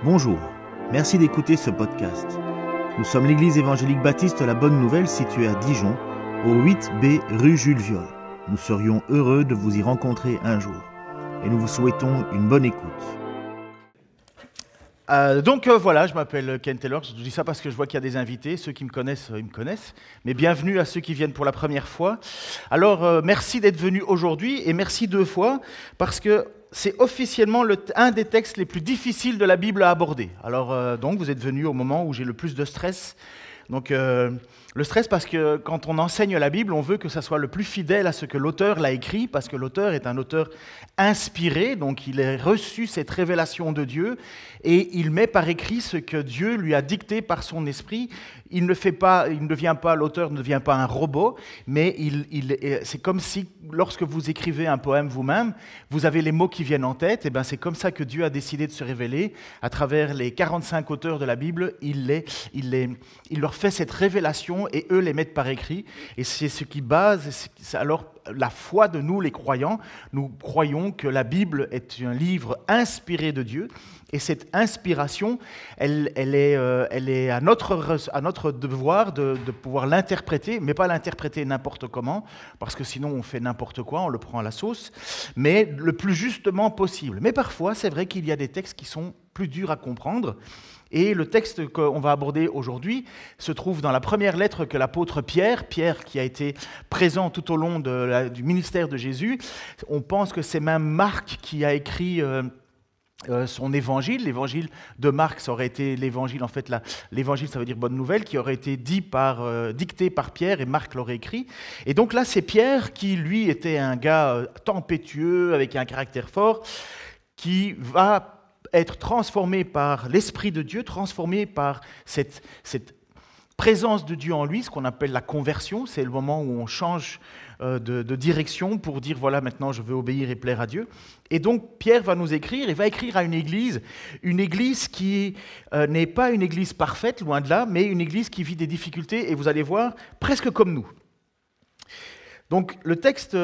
Bonjour, merci d'écouter ce podcast. Nous sommes l'église évangélique baptiste La Bonne Nouvelle située à Dijon, au 8B rue Jules Viol. Nous serions heureux de vous y rencontrer un jour et nous vous souhaitons une bonne écoute. Voilà, je m'appelle Ken Taylor, je dis ça parce que je vois qu'il y a des invités, ceux qui me connaissent, ils me connaissent, mais bienvenue à ceux qui viennent pour la première fois. Alors, merci d'être venus aujourd'hui et merci deux fois, parce que c'est officiellement un des textes les plus difficiles de la Bible à aborder. Alors, donc vous êtes venus au moment où j'ai le plus de stress. Donc, le stress parce que quand on enseigne la Bible, on veut que ça soit le plus fidèle à ce que l'auteur l'a écrit, parce que l'auteur est un auteur inspiré, donc il a reçu cette révélation de Dieu, et il met par écrit ce que Dieu lui a dicté par son esprit. L'auteur ne devient pas un robot, mais c'est comme si, lorsque vous écrivez un poème vous-même, vous avez les mots qui viennent en tête, et bien c'est comme ça que Dieu a décidé de se révéler. À travers les 45 auteurs de la Bible, il leur fait cette révélation, et eux les mettent par écrit, et c'est ce qui base, alors la foi de nous les croyants. Nous croyons que la Bible est un livre inspiré de Dieu, et cette inspiration, elle est à notre devoir de pouvoir l'interpréter, mais pas l'interpréter n'importe comment, parce que sinon on fait n'importe quoi, on le prend à la sauce, mais le plus justement possible. Mais parfois, c'est vrai qu'il y a des textes qui sont plus durs à comprendre, et le texte qu'on va aborder aujourd'hui se trouve dans la première lettre que l'apôtre Pierre qui a été présent tout au long du ministère de Jésus. On pense que c'est même Marc qui a écrit son évangile. L'évangile de Marc, ça aurait été l'évangile, en fait, l'évangile, ça veut dire bonne nouvelle, qui aurait été dicté par Pierre, et Marc l'aurait écrit. Et donc là, c'est Pierre qui, lui, était un gars tempétueux, avec un caractère fort, qui va être transformé par l'Esprit de Dieu, transformé par cette présence de Dieu en lui, ce qu'on appelle la conversion. C'est le moment où on change de direction pour dire, voilà, maintenant je veux obéir et plaire à Dieu. Et donc Pierre va nous écrire, il va écrire à une église qui n'est pas une église parfaite, loin de là, mais une église qui vit des difficultés, et vous allez voir, presque comme nous. Donc le texte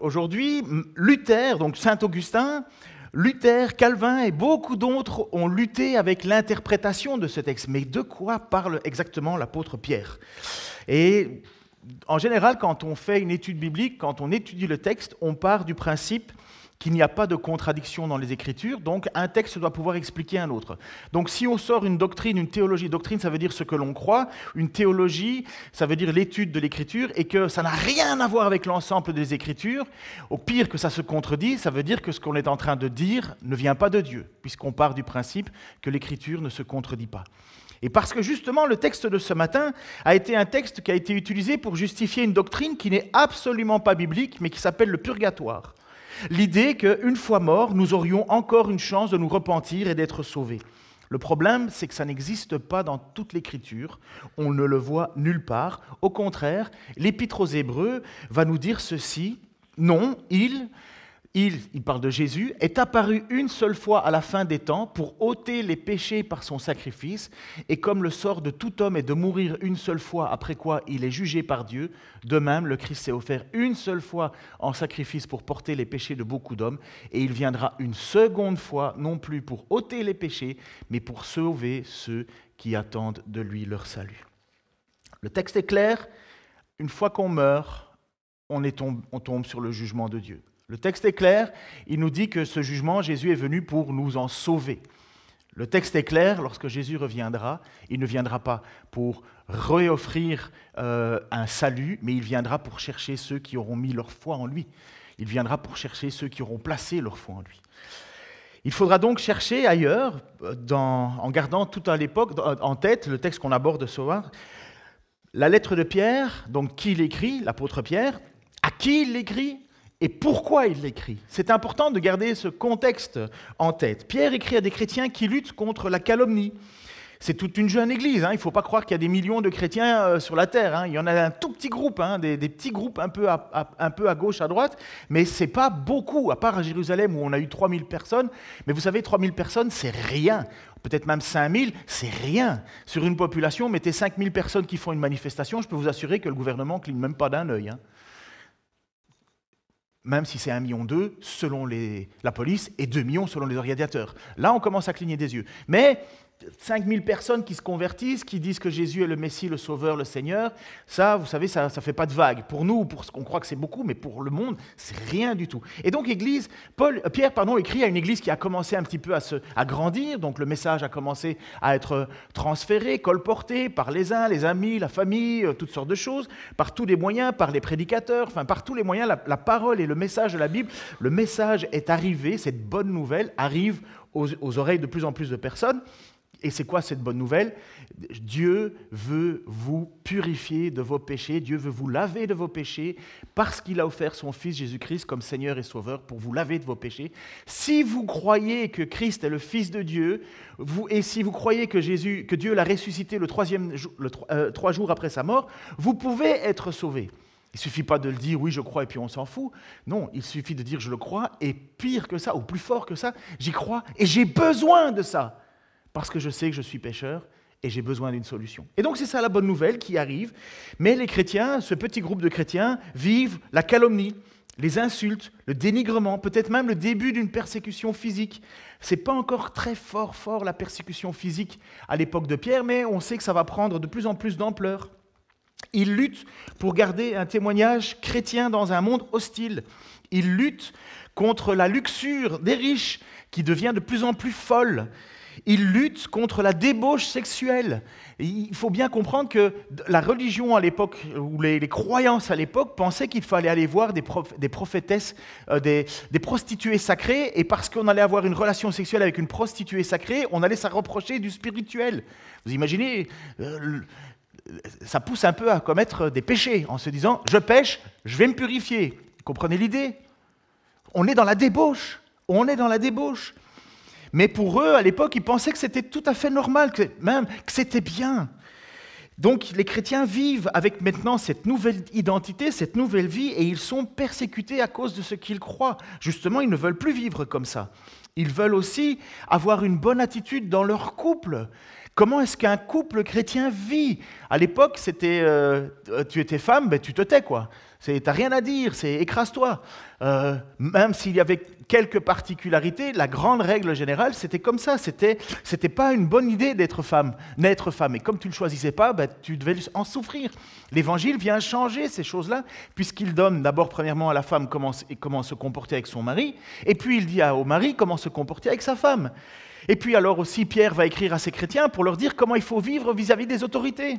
aujourd'hui, Luther, donc Saint-Augustin, Luther, Calvin et beaucoup d'autres ont lutté avec l'interprétation de ce texte. Mais de quoi parle exactement l'apôtre Pierre ? Et en général, quand on fait une étude biblique, quand on étudie le texte, on part du principe qu'il n'y a pas de contradiction dans les Écritures, donc un texte doit pouvoir expliquer un autre. Donc si on sort une doctrine, une théologie, doctrine ça veut dire ce que l'on croit, une théologie ça veut dire l'étude de l'Écriture, et que ça n'a rien à voir avec l'ensemble des Écritures, au pire que ça se contredit, ça veut dire que ce qu'on est en train de dire ne vient pas de Dieu, puisqu'on part du principe que l'Écriture ne se contredit pas. Et parce que justement le texte de ce matin a été un texte qui a été utilisé pour justifier une doctrine qui n'est absolument pas biblique, mais qui s'appelle le purgatoire. L'idée qu'une fois morts, nous aurions encore une chance de nous repentir et d'être sauvés. Le problème, c'est que ça n'existe pas dans toute l'Écriture, on ne le voit nulle part. Au contraire, l'Épître aux Hébreux va nous dire ceci, non, il parle de Jésus, est apparu une seule fois à la fin des temps pour ôter les péchés par son sacrifice, et comme le sort de tout homme est de mourir une seule fois, après quoi il est jugé par Dieu, de même le Christ s'est offert une seule fois en sacrifice pour porter les péchés de beaucoup d'hommes, et il viendra une seconde fois, non plus pour ôter les péchés, mais pour sauver ceux qui attendent de lui leur salut. Le texte est clair, une fois qu'on meurt, on tombe sur le jugement de Dieu. Le texte est clair, il nous dit que ce jugement, Jésus est venu pour nous en sauver. Le texte est clair, lorsque Jésus reviendra, il ne viendra pas pour réoffrir un salut, mais il viendra pour chercher ceux qui auront mis leur foi en lui. Il viendra pour chercher ceux qui auront placé leur foi en lui. Il faudra donc chercher ailleurs, en gardant tout à l'époque en tête le texte qu'on aborde ce soir, la lettre de Pierre, donc qui l'écrit, l'apôtre Pierre, à qui il l'écrit, et pourquoi il l'écrit. C'est important de garder ce contexte en tête. Pierre écrit à des chrétiens qui luttent contre la calomnie. C'est toute une jeune église, il ne faut pas croire qu'il y a des millions de chrétiens sur la terre. Il y en a un tout petit groupe, des petits groupes un peu à gauche, à droite, mais ce n'est pas beaucoup, à part à Jérusalem où on a eu 3000 personnes. Mais vous savez, 3000 personnes, c'est rien. Peut-être même 5000, c'est rien. Sur une population, mettez 5000 personnes qui font une manifestation, je peux vous assurer que le gouvernement ne cligne même pas d'un œil. même si c'est 1,2 million selon la police et 2 millions selon les organisateurs. Là, on commence à cligner des yeux. Mais 5 000 personnes qui se convertissent, qui disent que Jésus est le Messie, le Sauveur, le Seigneur, ça, vous savez, ça ne fait pas de vague. Pour nous, pour ce qu'on croit que c'est beaucoup, mais pour le monde, c'est rien du tout. Et donc, Pierre écrit à une église qui a commencé un petit peu à grandir, donc le message a commencé à être transféré, colporté par les uns, les amis, la famille, toutes sortes de choses, par tous les moyens, par les prédicateurs, enfin par tous les moyens, la parole et le message de la Bible, le message est arrivé, cette bonne nouvelle arrive aux oreilles de plus en plus de personnes. Et c'est quoi cette bonne nouvelle? Dieu veut vous purifier de vos péchés, Dieu veut vous laver de vos péchés parce qu'il a offert son Fils Jésus-Christ comme Seigneur et Sauveur pour vous laver de vos péchés. Si vous croyez que Christ est le Fils de Dieu, et si vous croyez que Dieu l'a ressuscité 3 jours après sa mort, vous pouvez être sauvés. Il ne suffit pas de le dire, oui, je crois, et puis on s'en fout. Non, il suffit de dire, je le crois, et pire que ça, ou plus fort que ça, j'y crois, et j'ai besoin de ça. Parce que je sais que je suis pécheur et j'ai besoin d'une solution. Et donc c'est ça la bonne nouvelle qui arrive. Mais les chrétiens, ce petit groupe de chrétiens, vivent la calomnie, les insultes, le dénigrement, peut-être même le début d'une persécution physique. Ce n'est pas encore très fort la persécution physique à l'époque de Pierre, mais on sait que ça va prendre de plus en plus d'ampleur. Ils luttent pour garder un témoignage chrétien dans un monde hostile. Ils luttent contre la luxure des riches qui devient de plus en plus folle. Ils luttent contre la débauche sexuelle. Il faut bien comprendre que la religion à l'époque, ou les croyances à l'époque, pensaient qu'il fallait aller voir des prophétesses, des prostituées sacrées, et parce qu'on allait avoir une relation sexuelle avec une prostituée sacrée, on allait s'en reprocher du spirituel. Vous imaginez, ça pousse un peu à commettre des péchés, en se disant « je pêche, je vais me purifier ». Vous comprenez l'idée? On est dans la débauche. Mais pour eux, à l'époque, ils pensaient que c'était tout à fait normal, que c'était bien. Donc les chrétiens vivent avec maintenant cette nouvelle identité, cette nouvelle vie, et ils sont persécutés à cause de ce qu'ils croient. Justement, ils ne veulent plus vivre comme ça. Ils veulent aussi avoir une bonne attitude dans leur couple. Comment est-ce qu'un couple chrétien vit? À l'époque, c'était tu étais femme, ben, tu te tais, quoi. T'as rien à dire, c'est écrase-toi. Même s'il y avait quelques particularités, la grande règle générale, c'était comme ça. C'était pas une bonne idée d'être femme, naître femme. Et comme tu ne le choisissais pas, ben, tu devais en souffrir. L'Évangile vient changer ces choses-là, puisqu'il donne d'abord, premièrement, à la femme comment se comporter avec son mari, et puis il dit au mari comment se comporter avec sa femme. Et puis alors aussi, Pierre va écrire à ces chrétiens pour leur dire comment il faut vivre vis-à-vis des autorités.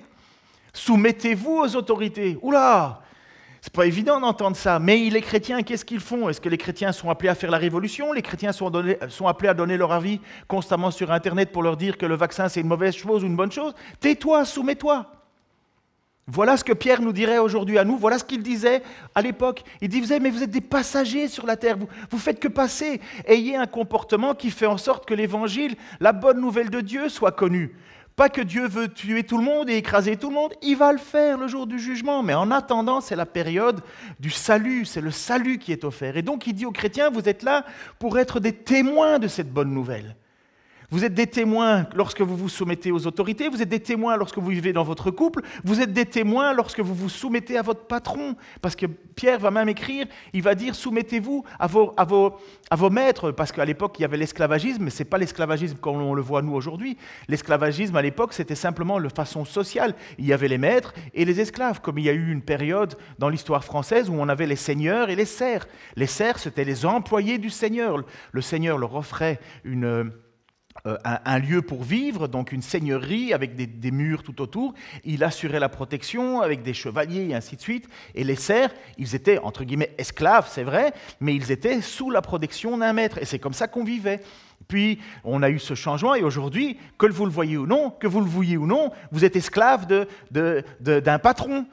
Soumettez-vous aux autorités. Oula! C'est pas évident d'entendre ça, mais les chrétiens, qu'est-ce qu'ils font? Est-ce que les chrétiens sont appelés à faire la révolution? Les chrétiens sont appelés à donner leur avis constamment sur Internet pour leur dire que le vaccin c'est une mauvaise chose ou une bonne chose? Tais-toi, soumets-toi. Voilà ce que Pierre nous dirait aujourd'hui à nous, voilà ce qu'il disait à l'époque. Il disait, mais vous êtes des passagers sur la terre, vous faites que passer. Ayez un comportement qui fait en sorte que l'évangile, la bonne nouvelle de Dieu soit connue. Pas que Dieu veut tuer tout le monde et écraser tout le monde, il va le faire le jour du jugement. Mais en attendant, c'est la période du salut, c'est le salut qui est offert. Et donc il dit aux chrétiens, vous êtes là pour être des témoins de cette bonne nouvelle. Vous êtes des témoins lorsque vous vous soumettez aux autorités, vous êtes des témoins lorsque vous vivez dans votre couple, vous êtes des témoins lorsque vous vous soumettez à votre patron. Parce que Pierre va même écrire, il va dire soumettez-vous à vos maîtres, parce qu'à l'époque il y avait l'esclavagisme, mais ce n'est pas l'esclavagisme comme on le voit nous aujourd'hui. L'esclavagisme à l'époque c'était simplement de façon sociale. Il y avait les maîtres et les esclaves, comme il y a eu une période dans l'histoire française où on avait les seigneurs et les serfs. Les serfs c'était les employés du seigneur. Le seigneur leur offrait un lieu pour vivre, donc une seigneurie avec des murs tout autour. Il assurait la protection avec des chevaliers et ainsi de suite. Et les serfs, ils étaient entre guillemets esclaves, c'est vrai, mais ils étaient sous la protection d'un maître. Et c'est comme ça qu'on vivait. Puis on a eu ce changement et aujourd'hui, que vous le voyez ou non, que vous le vouliez ou non, vous êtes esclave d'un patron.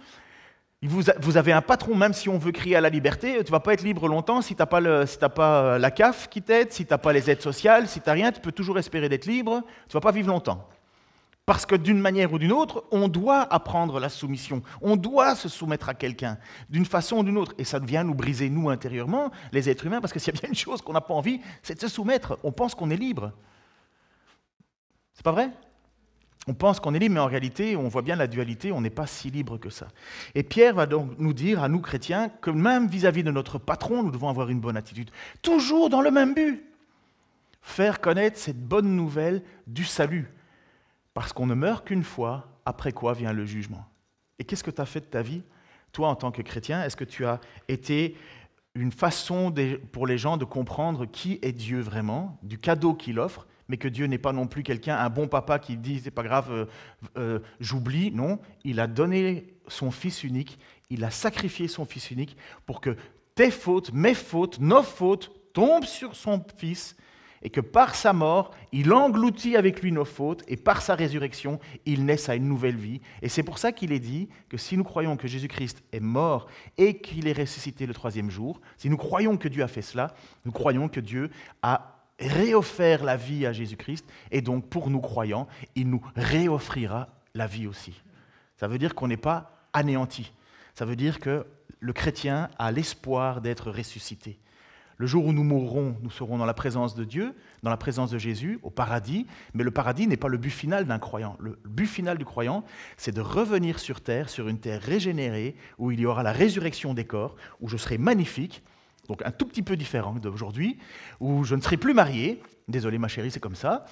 Vous avez un patron, même si on veut crier à la liberté, tu ne vas pas être libre longtemps si tu n'as pas la CAF qui t'aide, si tu n'as pas les aides sociales, si tu n'as rien, tu peux toujours espérer d'être libre, tu ne vas pas vivre longtemps. Parce que d'une manière ou d'une autre, on doit apprendre la soumission, on doit se soumettre à quelqu'un, d'une façon ou d'une autre. Et ça vient nous briser, nous, intérieurement, les êtres humains, parce que s'il y a bien une chose qu'on n'a pas envie, c'est de se soumettre. On pense qu'on est libre. C'est pas vrai ? On pense qu'on est libre, mais en réalité, on voit bien la dualité, on n'est pas si libre que ça. Et Pierre va donc nous dire, à nous chrétiens, que même vis-à-vis de notre patron, nous devons avoir une bonne attitude. Toujours dans le même but. Faire connaître cette bonne nouvelle du salut. Parce qu'on ne meurt qu'une fois, après quoi vient le jugement. Et qu'est-ce que tu as fait de ta vie, toi, en tant que chrétien? Est-ce que tu as été une façon pour les gens de comprendre qui est Dieu vraiment, du cadeau qu'il offre, mais que Dieu n'est pas non plus quelqu'un, un bon papa qui dit « c'est pas grave, j'oublie ». Non, il a donné son Fils unique, il a sacrifié son Fils unique pour que tes fautes, mes fautes, nos fautes tombent sur son Fils et que par sa mort, il engloutit avec lui nos fautes et par sa résurrection, il naisse à une nouvelle vie. Et c'est pour ça qu'il est dit que si nous croyons que Jésus-Christ est mort et qu'il est ressuscité le troisième jour, si nous croyons que Dieu a fait cela, nous croyons que Dieu a réoffert la vie à Jésus-Christ, et donc pour nous croyants, il nous réoffrira la vie aussi. Ça veut dire qu'on n'est pas anéanti. Ça veut dire que le chrétien a l'espoir d'être ressuscité. Le jour où nous mourrons, nous serons dans la présence de Dieu, dans la présence de Jésus, au paradis, mais le paradis n'est pas le but final d'un croyant. Le but final du croyant, c'est de revenir sur terre, sur une terre régénérée, où il y aura la résurrection des corps, où je serai magnifique, donc un tout petit peu différent d'aujourd'hui, où je ne serai plus marié, désolé ma chérie, c'est comme ça,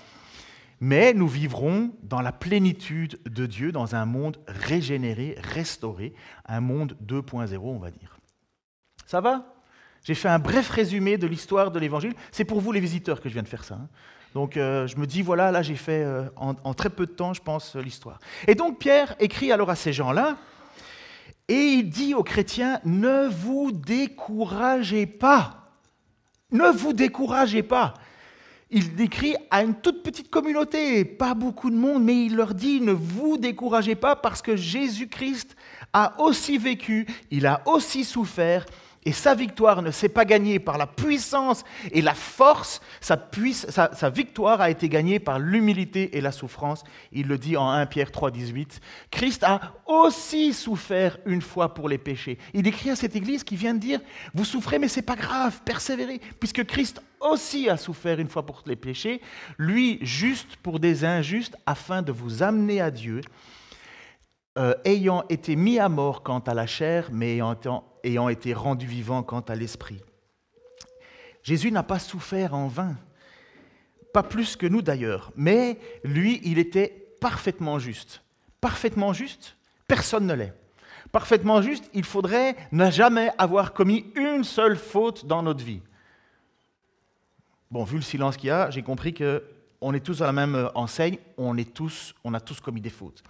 mais nous vivrons dans la plénitude de Dieu, dans un monde régénéré, restauré, un monde 2.0, on va dire. Ça va ? J'ai fait un bref résumé de l'histoire de l'Évangile. C'est pour vous les visiteurs que je viens de faire ça. Donc je me dis, voilà, là j'ai fait en très peu de temps, je pense, l'histoire. Et donc Pierre écrit alors à ces gens-là, et il dit aux chrétiens, ne vous découragez pas. Ne vous découragez pas. Il écrit à une toute petite communauté, pas beaucoup de monde, mais il leur dit, ne vous découragez pas parce que Jésus-Christ a aussi vécu, il a aussi souffert, et sa victoire ne s'est pas gagnée par la puissance et la force, sa victoire a été gagnée par l'humilité et la souffrance. Il le dit en 1 Pierre 3, 18. Christ a aussi souffert une fois pour les péchés. Il écrit à cette église qui vient de dire, vous souffrez mais ce n'est pas grave, persévérez, puisque Christ aussi a souffert une fois pour les péchés, lui juste pour des injustes, afin de vous amener à Dieu, ayant été mis à mort quant à la chair, mais ayant été rendu vivant quant à l'esprit. Jésus n'a pas souffert en vain, pas plus que nous d'ailleurs, mais lui, il était parfaitement juste. Parfaitement juste, personne ne l'est. Parfaitement juste, il faudrait ne jamais avoir commis une seule faute dans notre vie. Bon, vu le silence qu'il y a, j'ai compris qu'on est tous à la même enseigne, on a tous commis des fautes.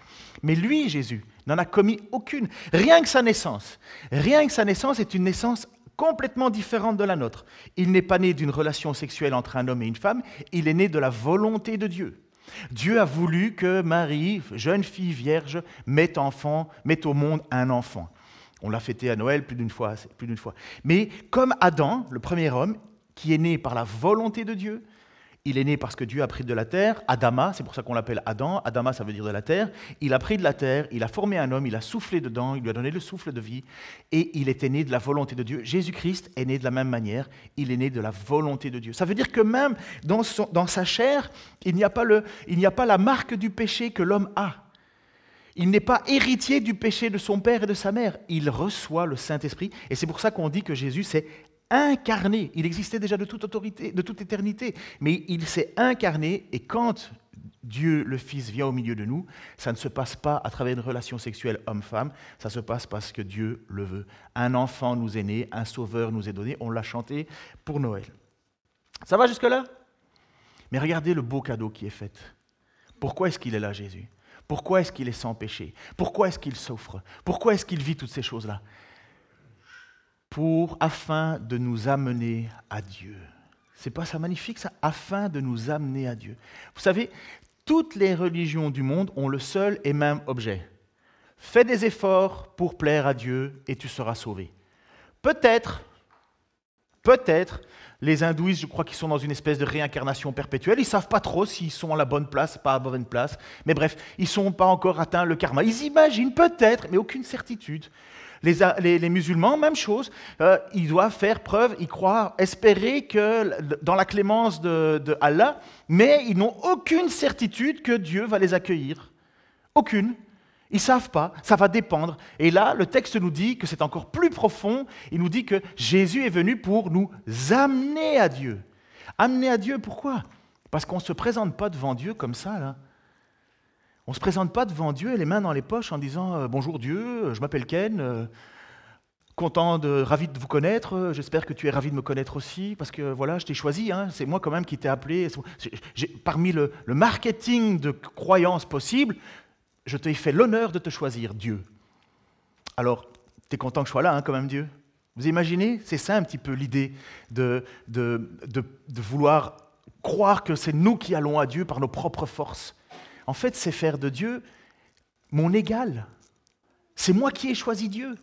Mais lui, Jésus, n'en a commis aucune. Rien que sa naissance est une naissance complètement différente de la nôtre. Il n'est pas né d'une relation sexuelle entre un homme et une femme, il est né de la volonté de Dieu. Dieu a voulu que Marie, jeune fille vierge, mette au monde un enfant. On l'a fêté à Noël plus d'une fois. Mais comme Adam, le premier homme, qui est né par la volonté de Dieu, il est né parce que Dieu a pris de la terre, Adama, c'est pour ça qu'on l'appelle Adam, Adama ça veut dire de la terre, il a pris de la terre, il a formé un homme, il a soufflé dedans, il lui a donné le souffle de vie, et il était né de la volonté de Dieu. Jésus-Christ est né de la même manière, il est né de la volonté de Dieu. Ça veut dire que même dans sa chair, il n'y a pas la marque du péché que l'homme a. Il n'est pas héritier du péché de son père et de sa mère, il reçoit le Saint-Esprit, et c'est pour ça qu'on dit que Jésus s'est incarné. Il existait déjà de toute autorité, de toute éternité, mais il s'est incarné, et quand Dieu le Fils vient au milieu de nous, ça ne se passe pas à travers une relation sexuelle homme-femme, ça se passe parce que Dieu le veut. Un enfant nous est né, un sauveur nous est donné, on l'a chanté pour Noël. Ça va jusque-là? Mais regardez le beau cadeau qui est fait. Pourquoi est-ce qu'il est là, Jésus? Pourquoi est-ce qu'il est sans péché? Pourquoi est-ce qu'il souffre? Pourquoi est-ce qu'il vit toutes ces choses-là? Afin de nous amener à Dieu. C'est pas ça magnifique, ça? Afin de nous amener à Dieu. Vous savez, toutes les religions du monde ont le seul et même objet. Fais des efforts pour plaire à Dieu et tu seras sauvé. Peut-être, les hindouistes, je crois qu'ils sont dans une espèce de réincarnation perpétuelle. Ils ne savent pas trop s'ils sont à la bonne place, pas à la bonne place. Mais bref, ils n'ont pas encore atteint le karma. Ils imaginent peut-être, mais aucune certitude. Les musulmans, même chose, ils doivent faire preuve, y croire, espérer que dans la clémence de Allah, mais ils n'ont aucune certitude que Dieu va les accueillir. Aucune. Ils ne savent pas, ça va dépendre. Et là, le texte nous dit que c'est encore plus profond. Il nous dit que Jésus est venu pour nous amener à Dieu. Amener à Dieu, pourquoi? Parce qu'on ne se présente pas devant Dieu comme ça, là. On ne se présente pas devant Dieu, les mains dans les poches, en disant « Bonjour Dieu, je m'appelle Ken, ravi de vous connaître, j'espère que tu es ravi de me connaître aussi, parce que voilà, je t'ai choisi, hein, c'est moi quand même qui t'ai appelé. Parmi le marketing de croyances possibles, je t'ai fait l'honneur de te choisir, Dieu. Alors, tu es content que je sois là, hein, quand même, Dieu? Vous imaginez? C'est ça un petit peu l'idée de vouloir croire que c'est nous qui allons à Dieu par nos propres forces. En fait, c'est faire de Dieu mon égal. C'est moi qui ai choisi Dieu.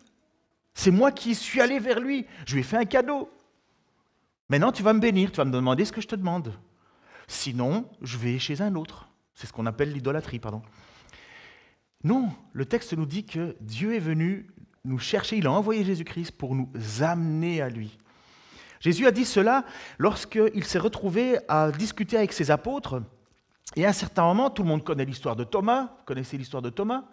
C'est moi qui suis allé vers lui. Je lui ai fait un cadeau. Maintenant, tu vas me bénir, tu vas me demander ce que je te demande. Sinon, je vais chez un autre. C'est ce qu'on appelle l'idolâtrie, pardon. Non, le texte nous dit que Dieu est venu nous chercher, il a envoyé Jésus-Christ pour nous amener à lui. Jésus a dit cela lorsqu'il s'est retrouvé à discuter avec ses apôtres. Et à un certain moment, tout le monde connaît l'histoire de Thomas. Vous connaissez l'histoire de Thomas?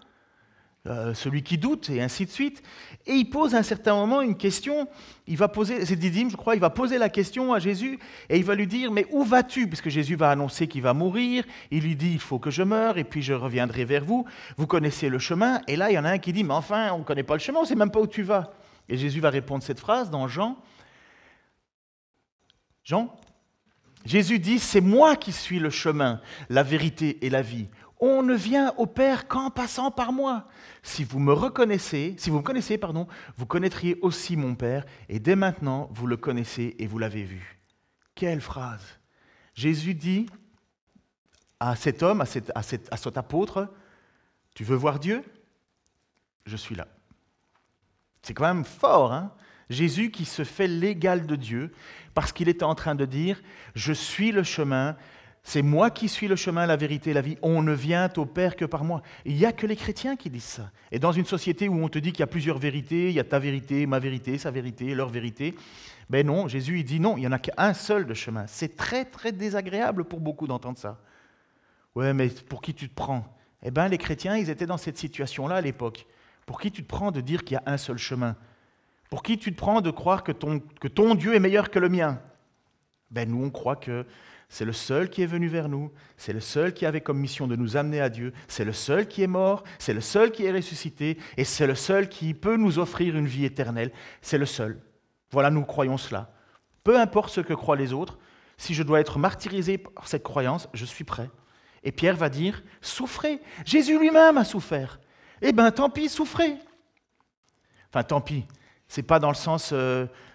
Celui qui doute, et ainsi de suite. Et il pose à un certain moment une question. Il va poser, c'est Didyme, je crois, il va poser la question à Jésus et il va lui dire « Mais où vas-tu » Puisque Jésus va annoncer qu'il va mourir. Il lui dit « Il faut que je meure et puis je reviendrai vers vous. Vous connaissez le chemin. » Et là, il y en a un qui dit « Mais enfin, on ne connaît pas le chemin, on ne sait même pas où tu vas. » Et Jésus va répondre cette phrase dans Jean. Jésus dit « C'est moi qui suis le chemin, la vérité et la vie. On ne vient au Père qu'en passant par moi. Si vous me connaissez, vous connaîtriez aussi mon Père, et dès maintenant, vous le connaissez et vous l'avez vu. » Quelle phrase! Jésus dit à cet homme, à cet apôtre, « Tu veux voir Dieu? Je suis là. » C'est quand même fort, hein? Jésus qui se fait l'égal de Dieu, parce qu'il était en train de dire « Je suis le chemin, c'est moi qui suis le chemin, la vérité et la vie. On ne vient au Père que par moi. » Il n'y a que les chrétiens qui disent ça. Et dans une société où on te dit qu'il y a plusieurs vérités, il y a ta vérité, ma vérité, sa vérité, leur vérité, ben non, Jésus il dit non, il n'y en a qu'un seul de chemin. C'est très très désagréable pour beaucoup d'entendre ça. Ouais, mais pour qui tu te prends? Eh bien les chrétiens, ils étaient dans cette situation-là à l'époque. Pour qui tu te prends de dire qu'il y a un seul chemin? Pour qui tu te prends de croire que ton Dieu est meilleur que le mien? Ben nous on croit que c'est le seul qui est venu vers nous, c'est le seul qui avait comme mission de nous amener à Dieu, c'est le seul qui est mort, c'est le seul qui est ressuscité, et c'est le seul qui peut nous offrir une vie éternelle. C'est le seul. Voilà, nous croyons cela. Peu importe ce que croient les autres, si je dois être martyrisé par cette croyance, je suis prêt. Et Pierre va dire, souffrez. Jésus lui-même a souffert. Eh bien, tant pis, souffrez. Enfin, tant pis. C'est pas dans le sens,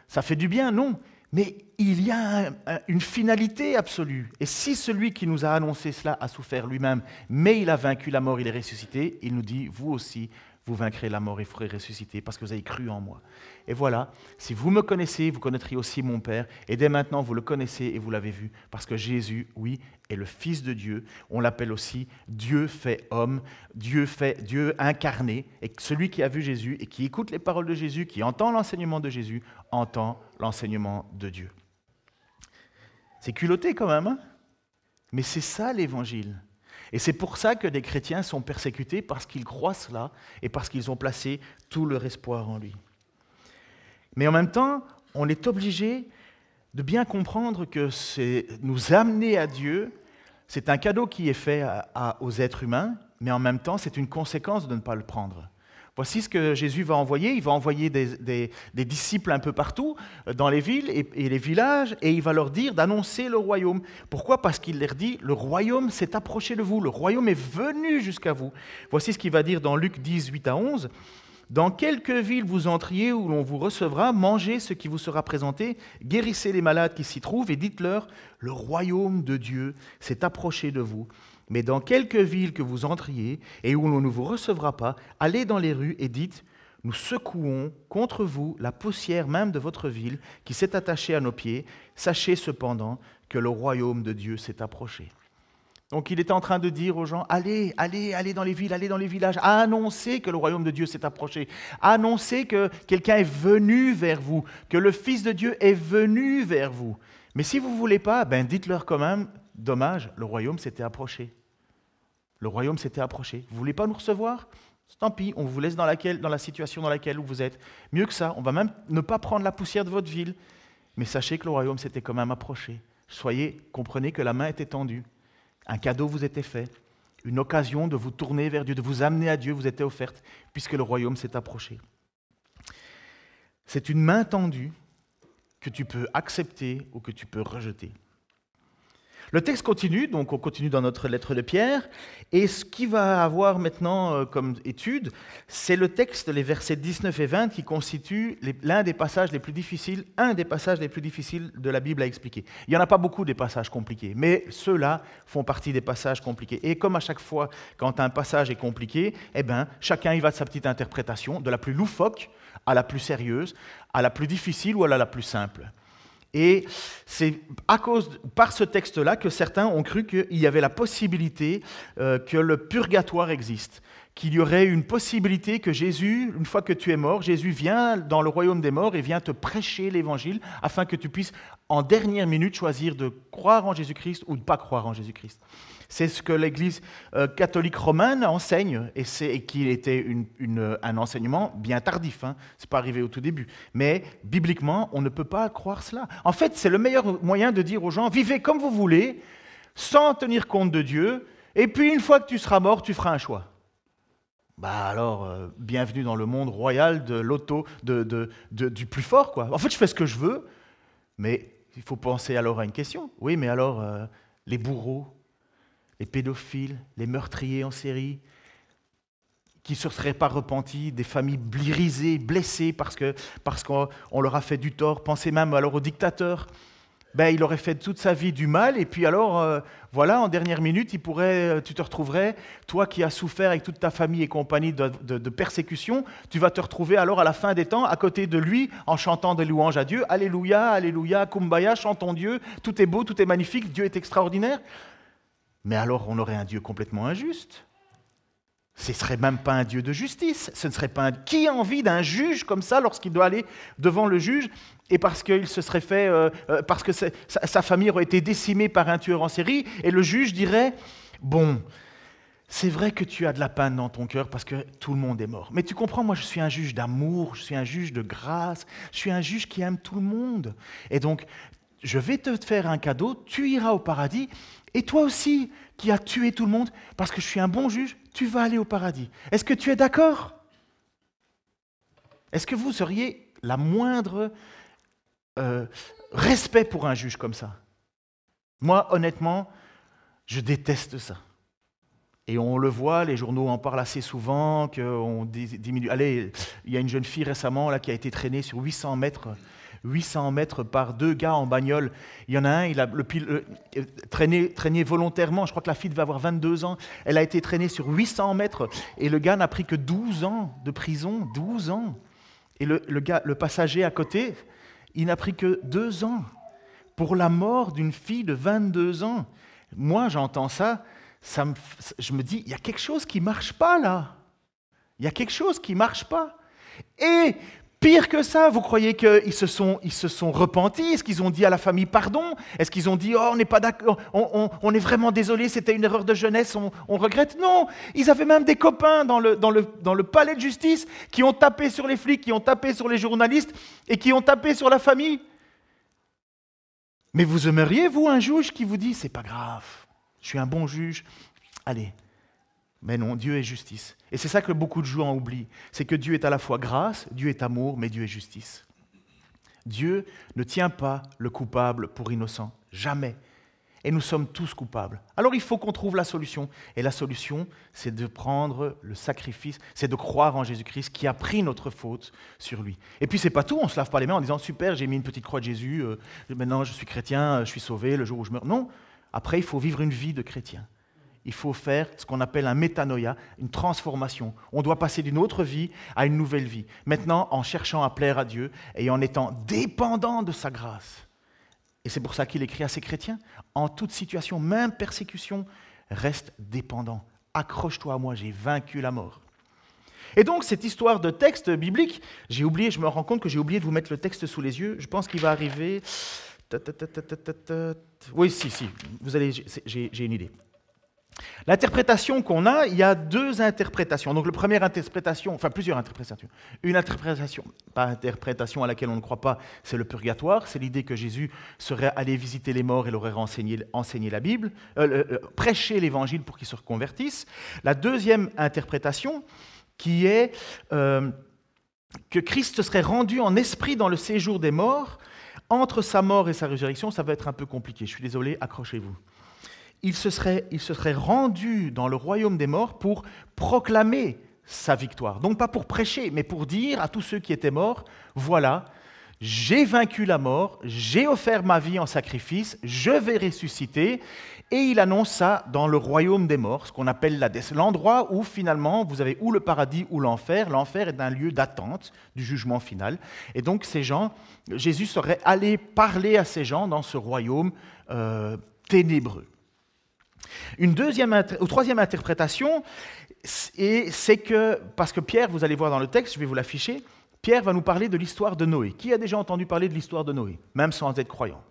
ça fait du bien, non. Mais il y a une finalité absolue. Et si celui qui nous a annoncé cela a souffert lui-même, mais il a vaincu la mort, il est ressuscité, il nous dit, vous aussi, vous vaincrez la mort et vous serez ressuscité parce que vous avez cru en moi. Et voilà, si vous me connaissez, vous connaîtrez aussi mon Père. Et dès maintenant, vous le connaissez et vous l'avez vu. Parce que Jésus, oui, est le Fils de Dieu. On l'appelle aussi Dieu fait homme, Dieu incarné. Et celui qui a vu Jésus et qui écoute les paroles de Jésus, qui entend l'enseignement de Jésus, entend l'enseignement de Dieu. C'est culotté quand même, hein? Mais c'est ça l'Évangile. Et c'est pour ça que des chrétiens sont persécutés, parce qu'ils croient cela et parce qu'ils ont placé tout leur espoir en lui. Mais en même temps, on est obligé de bien comprendre que nous amener à Dieu, c'est un cadeau qui est fait aux êtres humains, mais en même temps, c'est une conséquence de ne pas le prendre. Voici ce que Jésus va envoyer. Il va envoyer des disciples un peu partout, dans les villes et les villages, et il va leur dire d'annoncer le royaume. Pourquoi? Parce qu'il leur dit, le royaume s'est approché de vous, le royaume est venu jusqu'à vous. Voici ce qu'il va dire dans Luc 10, 8 à 11. Dans quelque ville vous entriez où l'on vous recevra, mangez ce qui vous sera présenté, guérissez les malades qui s'y trouvent et dites-leur, le royaume de Dieu s'est approché de vous. Mais dans quelque ville que vous entriez et où l'on ne vous recevra pas, allez dans les rues et dites, nous secouons contre vous la poussière même de votre ville qui s'est attachée à nos pieds. Sachez cependant que le royaume de Dieu s'est approché. Donc il était en train de dire aux gens, allez dans les villes, allez dans les villages, annoncez que le royaume de Dieu s'est approché, annoncez que quelqu'un est venu vers vous, que le Fils de Dieu est venu vers vous. Mais si vous ne voulez pas, dites-leur quand même, dommage, le royaume s'était approché. Le royaume s'était approché. Vous ne voulez pas nous recevoir ? Tant pis, on vous laisse dans la situation dans laquelle vous êtes. Mieux que ça, on va même ne pas prendre la poussière de votre ville. Mais sachez que le royaume s'était quand même approché. Comprenez que la main était tendue. Un cadeau vous était fait. Une occasion de vous tourner vers Dieu, de vous amener à Dieu vous était offerte, puisque le royaume s'est approché. C'est une main tendue que tu peux accepter ou que tu peux rejeter. Le texte continue, donc on continue dans notre lettre de Pierre, et ce qu'il va avoir maintenant comme étude, c'est le texte, les versets 19 et 20, qui constituent un des passages les plus difficiles de la Bible à expliquer. Il n'y en a pas beaucoup des passages compliqués, mais ceux-là font partie des passages compliqués. Et comme à chaque fois, quand un passage est compliqué, chacun y va de sa petite interprétation, de la plus loufoque à la plus sérieuse, à la plus difficile ou à la plus simple. Et c'est par ce texte-là que certains ont cru qu'il y avait la possibilité que le purgatoire existe, qu'il y aurait une possibilité que Jésus, une fois que tu es mort, Jésus vient dans le royaume des morts et vient te prêcher l'évangile afin que tu puisses en dernière minute choisir de croire en Jésus-Christ ou de ne pas croire en Jésus-Christ. C'est ce que l'Église catholique romaine enseigne, et qui était un enseignement bien tardif. Ce n'est pas arrivé au tout début. Mais bibliquement, on ne peut pas croire cela. En fait, c'est le meilleur moyen de dire aux gens, vivez comme vous voulez, sans tenir compte de Dieu, et puis une fois que tu seras mort, tu feras un choix. Bienvenue dans le monde royal de du plus fort, quoi. En fait, je fais ce que je veux, mais il faut penser alors à une question. Oui, mais alors, les bourreaux, les pédophiles, les meurtriers en série, qui ne se seraient pas repentis, des familles brisées, blessées parce qu'on leur a fait du tort. Pensez même alors au dictateur. Il aurait fait toute sa vie du mal, et puis alors, en dernière minute, tu te retrouverais, toi qui as souffert avec toute ta famille et compagnie de persécution, tu vas te retrouver alors à la fin des temps à côté de lui en chantant des louanges à Dieu. Alléluia, Alléluia, Kumbaya, chantons Dieu, tout est beau, tout est magnifique, Dieu est extraordinaire. Mais alors, on aurait un Dieu complètement injuste. Ce ne serait même pas un Dieu de justice. Ce ne serait pas Qui a envie d'un juge comme ça lorsqu'il doit aller devant le juge et parce qu'il se serait fait, parce que sa famille aurait été décimée par un tueur en série, et le juge dirait bon, c'est vrai que tu as de la peine dans ton cœur parce que tout le monde est mort. Mais tu comprends, moi je suis un juge d'amour, je suis un juge de grâce, je suis un juge qui aime tout le monde. Et donc, je vais te faire un cadeau, tu iras au paradis. Et toi aussi, qui as tué tout le monde, parce que je suis un bon juge, tu vas aller au paradis. Est-ce que tu es d'accord ? Est-ce que vous auriez la moindre respect pour un juge comme ça ? Moi, honnêtement, je déteste ça. Et on le voit, les journaux en parlent assez souvent, qu'on diminue. Allez, il y a une jeune fille récemment là, qui a été traînée sur 800 mètres par deux gars en bagnole. Il y en a un, il a traîné volontairement. Je crois que la fille devait avoir 22 ans. Elle a été traînée sur 800 mètres et le gars n'a pris que 12 ans de prison. 12 ans. Et le passager à côté, il n'a pris que 2 ans pour la mort d'une fille de 22 ans. Moi, j'entends ça, je me dis, il y a quelque chose qui ne marche pas là. Il y a quelque chose qui ne marche pas. Et pire que ça, vous croyez qu'ils se sont repentis? Est-ce qu'ils ont dit à la famille pardon? Est-ce qu'ils ont dit on n'est pas d'accord, on est vraiment désolé, c'était une erreur de jeunesse, on regrette? Non, ils avaient même des copains dans le palais de justice qui ont tapé sur les flics, qui ont tapé sur les journalistes et qui ont tapé sur la famille. Mais vous aimeriez, vous, un juge qui vous dit c'est pas grave, je suis un bon juge, allez. Mais non, Dieu est justice. Et c'est ça que beaucoup de gens oublient. C'est que Dieu est à la fois grâce, Dieu est amour, mais Dieu est justice. Dieu ne tient pas le coupable pour innocent. Jamais. Et nous sommes tous coupables. Alors il faut qu'on trouve la solution. Et la solution, c'est de prendre le sacrifice, c'est de croire en Jésus-Christ qui a pris notre faute sur lui. Et puis c'est pas tout, on ne se lave pas les mains en disant « Super, j'ai mis une petite croix de Jésus, maintenant je suis chrétien, je suis sauvé le jour où je meurs. » Non, après il faut vivre une vie de chrétien. Il faut faire ce qu'on appelle un métanoïa, une transformation. On doit passer d'une autre vie à une nouvelle vie. Maintenant, en cherchant à plaire à Dieu et en étant dépendant de sa grâce. Et c'est pour ça qu'il écrit à ses chrétiens, en toute situation, même persécution, reste dépendant. Accroche-toi à moi, j'ai vaincu la mort. Et donc, cette histoire de texte biblique, je me rends compte que j'ai oublié de vous mettre le texte sous les yeux. Je pense qu'il va arriver... Oui, si, j'ai une idée. L'interprétation qu'on a, il y a deux interprétations. Donc la première interprétation, enfin plusieurs interprétations. Une interprétation, pas interprétation à laquelle on ne croit pas, c'est le purgatoire. C'est l'idée que Jésus serait allé visiter les morts et leur aurait enseigné la Bible, prêcher l'évangile pour qu'ils se reconvertissent. La deuxième interprétation, qui est que Christ serait rendu en esprit dans le séjour des morts. Entre sa mort et sa résurrection, ça va être un peu compliqué. Je suis désolé, accrochez-vous. Il se serait rendu dans le royaume des morts pour proclamer sa victoire. Donc pas pour prêcher, mais pour dire à tous ceux qui étaient morts, voilà, j'ai vaincu la mort, j'ai offert ma vie en sacrifice, je vais ressusciter. Et il annonce ça dans le royaume des morts, ce qu'on appelle l'Hadès, l'endroit où finalement vous avez ou le paradis ou l'enfer. L'enfer est un lieu d'attente du jugement final. Et donc ces gens, Jésus serait allé parler à ces gens dans ce royaume ténébreux. Une troisième interprétation, c'est que, parce que Pierre, vous allez voir dans le texte, je vais vous l'afficher, Pierre va nous parler de l'histoire de Noé. Qui a déjà entendu parler de l'histoire de Noé, même sans être croyant?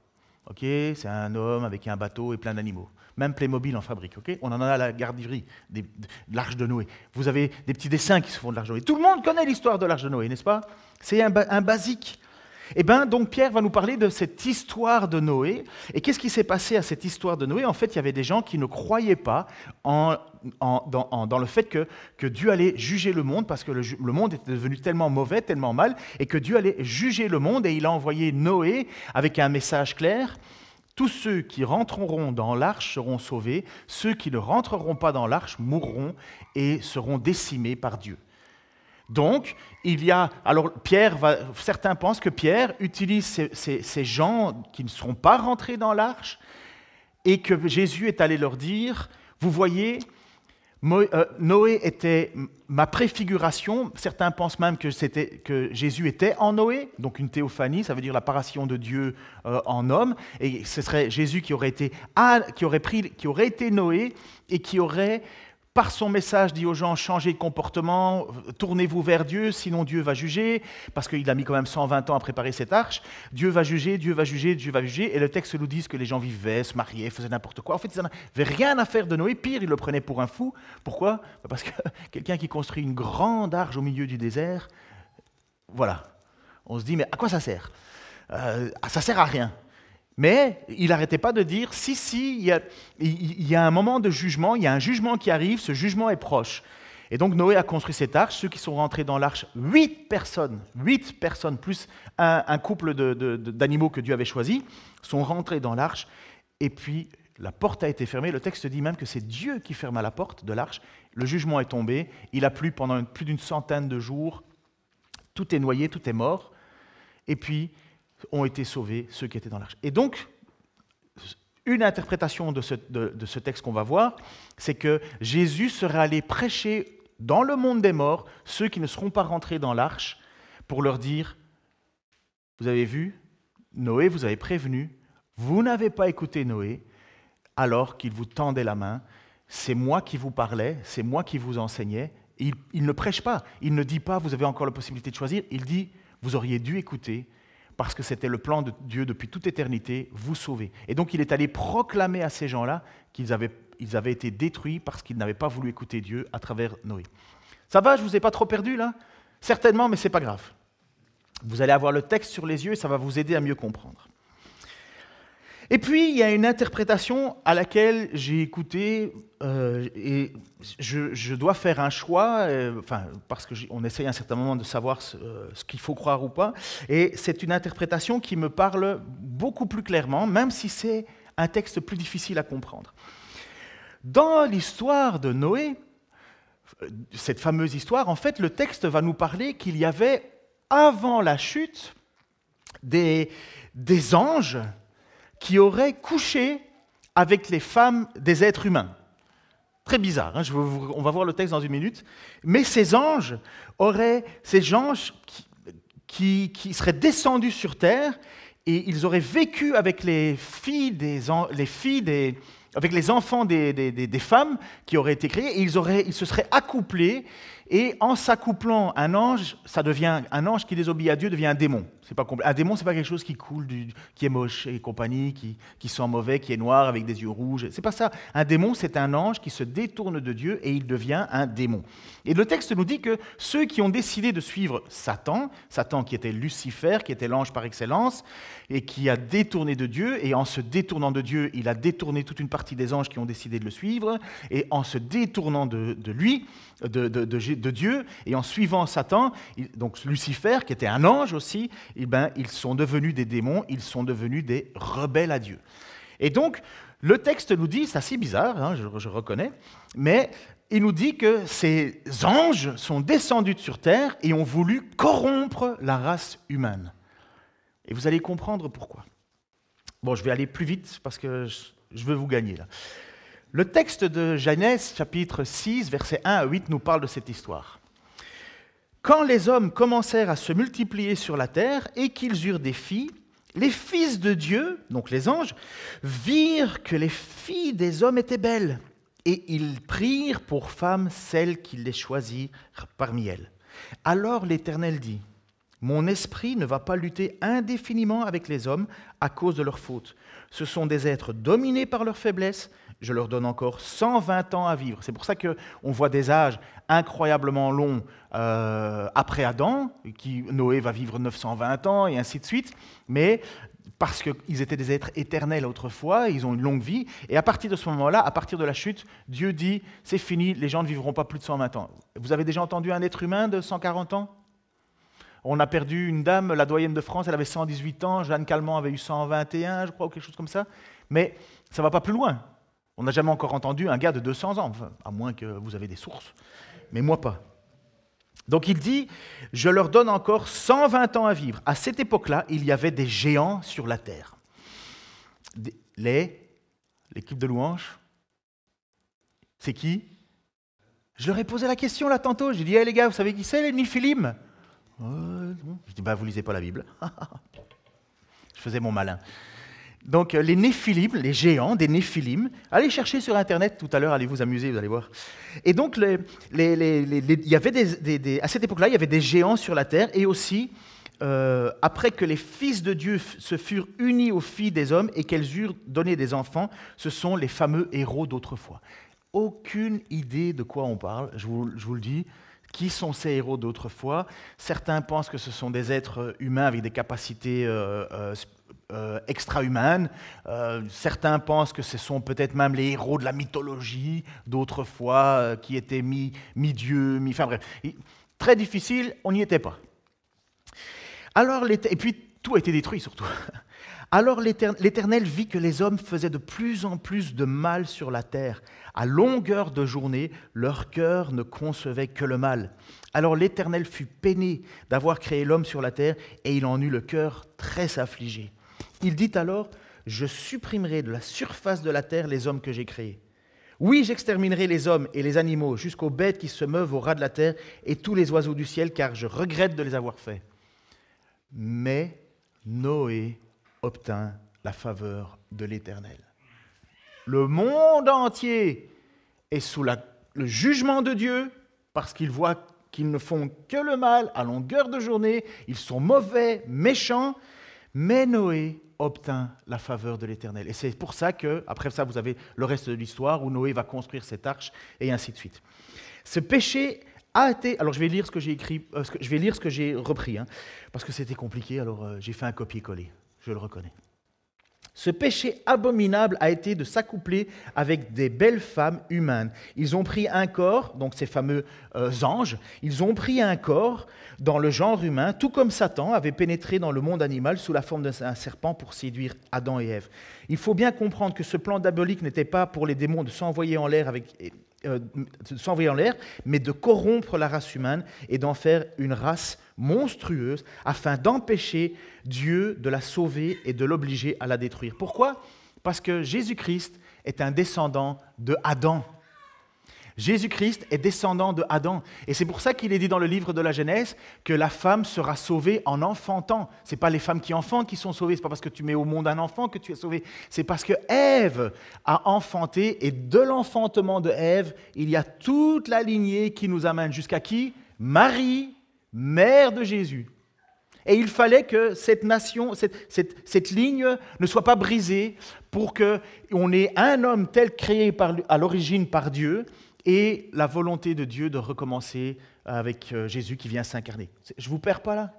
Ok, c'est un homme avec un bateau et plein d'animaux. Même Playmobil en fabrique. Ok, on en a à la garderie de l'Arche de Noé. Vous avez des petits dessins qui se font de l'Arche de Noé. Tout le monde connaît l'histoire de l'Arche de Noé, n'est-ce pas? C'est un basique. Eh bien, donc Pierre va nous parler de cette histoire de Noé. Et qu'est-ce qui s'est passé à cette histoire de Noé? En fait, il y avait des gens qui ne croyaient pas dans le fait que Dieu allait juger le monde, parce que le monde était devenu tellement mauvais, tellement mal, et que Dieu allait juger le monde, et il a envoyé Noé avec un message clair. Tous ceux qui rentreront dans l'arche seront sauvés, ceux qui ne rentreront pas dans l'arche mourront et seront décimés par Dieu. Donc, certains pensent que Pierre utilise ces gens qui ne seront pas rentrés dans l'arche et que Jésus est allé leur dire, vous voyez, Noé était ma préfiguration. Certains pensent même que Jésus était en Noé, donc une théophanie, ça veut dire l'apparition de Dieu en homme, et ce serait Jésus qui aurait été Noé et qui aurait, par son message, dit aux gens, changez de comportement, tournez-vous vers Dieu, sinon Dieu va juger, parce qu'il a mis quand même 120 ans à préparer cette arche. Dieu va juger, Dieu va juger, Dieu va juger. Et le texte nous dit que les gens vivaient, se mariaient, faisaient n'importe quoi. En fait, ils n'avaient rien à faire de Noé. Pire, ils le prenaient pour un fou. Pourquoi? Parce que quelqu'un qui construit une grande arche au milieu du désert, voilà. On se dit, mais à quoi ça sert? Ça sert à rien. Mais il n'arrêtait pas de dire, il y a un moment de jugement, il y a un jugement qui arrive, ce jugement est proche. Et donc Noé a construit cette arche, ceux qui sont rentrés dans l'arche, 8 personnes, plus un couple d'animaux que Dieu avait choisi, sont rentrés dans l'arche, et puis la porte a été fermée. Le texte dit même que c'est Dieu qui ferma la porte de l'arche, le jugement est tombé, il a plu pendant plus d'une centaine de jours, tout est noyé, tout est mort, et puis ont été sauvés ceux qui étaient dans l'arche. Et donc, une interprétation de ce texte qu'on va voir, c'est que Jésus serait allé prêcher dans le monde des morts ceux qui ne seront pas rentrés dans l'arche pour leur dire, vous avez vu, Noé vous avez prévenu, vous n'avez pas écouté Noé alors qu'il vous tendait la main, c'est moi qui vous parlais, c'est moi qui vous enseignais. Il ne prêche pas, il ne dit pas, vous avez encore la possibilité de choisir, il dit, vous auriez dû écouter, parce que c'était le plan de Dieu depuis toute éternité, vous sauver. Et donc il est allé proclamer à ces gens-là qu'ils avaient été détruits parce qu'ils n'avaient pas voulu écouter Dieu à travers Noé. Ça va, je ne vous ai pas trop perdu là? Certainement, mais ce n'est pas grave. Vous allez avoir le texte sur les yeux et ça va vous aider à mieux comprendre. Et puis, il y a une interprétation à laquelle j'ai écouté et je dois faire un choix, parce qu'on essaye à un certain moment de savoir ce qu'il faut croire ou pas. Et c'est une interprétation qui me parle beaucoup plus clairement, même si c'est un texte plus difficile à comprendre. Dans l'histoire de Noé, cette fameuse histoire, en fait, le texte va nous parler qu'il y avait, avant la chute, des anges qui auraient couché avec les femmes des êtres humains. Très bizarre, hein, on va voir le texte dans une minute. Mais ces anges qui seraient descendus sur terre et ils auraient vécu avec les filles avec les enfants des femmes qui auraient été créées, et ils se seraient accouplés, et en s'accouplant, un ange qui désobéit à Dieu devient un démon. C'est pas un démon, c'est pas quelque chose qui coule, qui est moche et compagnie, qui sent mauvais, qui est noir avec des yeux rouges. C'est pas ça. Un démon, c'est un ange qui se détourne de Dieu et il devient un démon. Et le texte nous dit que ceux qui ont décidé de suivre Satan qui était Lucifer, qui était l'ange par excellence, et qui a détourné de Dieu, et en se détournant de Dieu, il a détourné toute une partie des anges qui ont décidé de le suivre, et en se détournant de lui, de Dieu, et en suivant Satan, donc Lucifer, qui était un ange aussi, ils sont devenus des démons, ils sont devenus des rebelles à Dieu. Et donc, le texte nous dit, c'est assez bizarre, hein, je reconnais, mais il nous dit que ces anges sont descendus sur terre et ont voulu corrompre la race humaine. Et vous allez comprendre pourquoi. Bon, je vais aller plus vite parce que je veux vous gagner là. Le texte de Genèse, chapitre 6, versets 1 à 8, nous parle de cette histoire. Quand les hommes commencèrent à se multiplier sur la terre et qu'ils eurent des filles, les fils de Dieu, donc les anges, virent que les filles des hommes étaient belles, et ils prirent pour femmes celles qu'ils les choisirent parmi elles. Alors l'Éternel dit, « Mon esprit ne va pas lutter indéfiniment avec les hommes à cause de leurs fautes. Ce sont des êtres dominés par leur faiblesse. Je leur donne encore 120 ans à vivre. » C'est pour ça qu'on voit des âges incroyablement longs après Adam, Noé va vivre 920 ans et ainsi de suite, mais parce qu'ils étaient des êtres éternels autrefois, ils ont une longue vie, et à partir de ce moment-là, à partir de la chute, Dieu dit « c'est fini, les gens ne vivront pas plus de 120 ans ». Vous avez déjà entendu un être humain de 140 ans ? On a perdu une dame, la doyenne de France, elle avait 118 ans, Jeanne Calment avait eu 121, je crois, ou quelque chose comme ça, mais ça ne va pas plus loin. On n'a jamais encore entendu un gars de 200 ans, enfin, à moins que vous avez des sources, mais moi pas. Donc il dit, je leur donne encore 120 ans à vivre. À cette époque-là, il y avait des géants sur la terre. L'équipe de louanges, c'est qui? Je leur ai posé la question là tantôt, j'ai dit, hey, les gars, vous savez qui c'est, les Néphilim? Je dis, vous lisez pas la Bible. Je faisais mon malin. Donc les Néphilim, les géants des Néphilim, allez chercher sur Internet tout à l'heure, allez vous amuser, vous allez voir. Et donc il y avait à cette époque-là, il y avait des géants sur la terre, et aussi, après que les fils de Dieu se furent unis aux filles des hommes et qu'elles eurent donné des enfants, ce sont les fameux héros d'autrefois. Aucune idée de quoi on parle, je vous le dis. Qui sont ces héros d'autrefois? Certains pensent que ce sont des êtres humains avec des capacités extra-humaines. Certains pensent que ce sont peut-être même les héros de la mythologie d'autrefois, qui étaient mi-dieux, enfin bref. Très difficile, on n'y était pas. Et puis tout a été détruit surtout. Alors l'Éternel vit que les hommes faisaient de plus en plus de mal sur la terre. À longueur de journée, leur cœur ne concevait que le mal. Alors l'Éternel fut peiné d'avoir créé l'homme sur la terre, et il en eut le cœur très affligé. Il dit alors, « Je supprimerai de la surface de la terre les hommes que j'ai créés. Oui, j'exterminerai les hommes et les animaux, jusqu'aux bêtes qui se meuvent au ras de la terre, et tous les oiseaux du ciel, car je regrette de les avoir faits. » Mais Noé obtint la faveur de l'Éternel. Le monde entier est sous le jugement de Dieu parce qu'ils voient qu'ils ne font que le mal à longueur de journée, ils sont mauvais, méchants, mais Noé obtint la faveur de l'Éternel. Et c'est pour ça que, après ça, vous avez le reste de l'histoire où Noé va construire cette arche et ainsi de suite. Ce péché a été... Alors je vais lire ce que j'ai écrit, je vais lire ce que j'ai repris, hein, parce que c'était compliqué, alors j'ai fait un copier-coller, je le reconnais. Ce péché abominable a été de s'accoupler avec des belles femmes humaines. Ils ont pris un corps, donc ces fameux anges, ils ont pris un corps dans le genre humain, tout comme Satan avait pénétré dans le monde animal sous la forme d'un serpent pour séduire Adam et Ève. Il faut bien comprendre que ce plan diabolique n'était pas pour les démons de s'envoyer en l'air mais de corrompre la race humaine et d'en faire une race monstrueuse afin d'empêcher Dieu de la sauver et de l'obliger à la détruire. Pourquoi ? Parce que Jésus-Christ est un descendant de Adam. Jésus-Christ est descendant de Adam. Et c'est pour ça qu'il est dit dans le livre de la Genèse que la femme sera sauvée en enfantant. Ce n'est pas les femmes qui enfantent qui sont sauvées, ce n'est pas parce que tu mets au monde un enfant que tu es sauvé. C'est parce que Ève a enfanté, et de l'enfantement de Ève, il y a toute la lignée qui nous amène jusqu'à qui? Marie, mère de Jésus. Et il fallait que cette nation, cette ligne ne soit pas brisée pour qu'on ait un homme tel créé à l'origine par Dieu et la volonté de Dieu de recommencer avec Jésus qui vient s'incarner. Je ne vous perds pas là?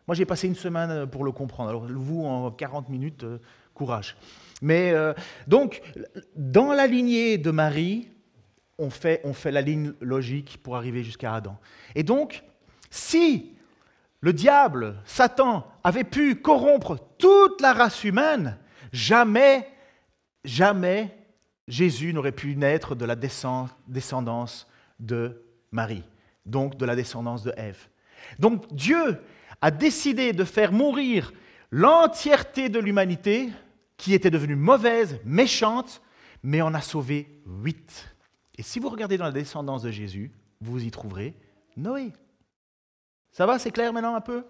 Moi, j'ai passé une semaine pour le comprendre. Alors, vous, en 40 minutes, courage. Mais donc, dans la lignée de Marie, on fait la ligne logique pour arriver jusqu'à Adam. Et donc, si le diable, Satan, avait pu corrompre toute la race humaine, jamais Jésus n'aurait pu naître de la descendance de Marie, donc de la descendance de Ève. Donc Dieu a décidé de faire mourir l'entièreté de l'humanité qui était devenue mauvaise, méchante, mais en a sauvé 8. Et si vous regardez dans la descendance de Jésus, vous y trouverez Noé. Ça va, c'est clair maintenant un peu?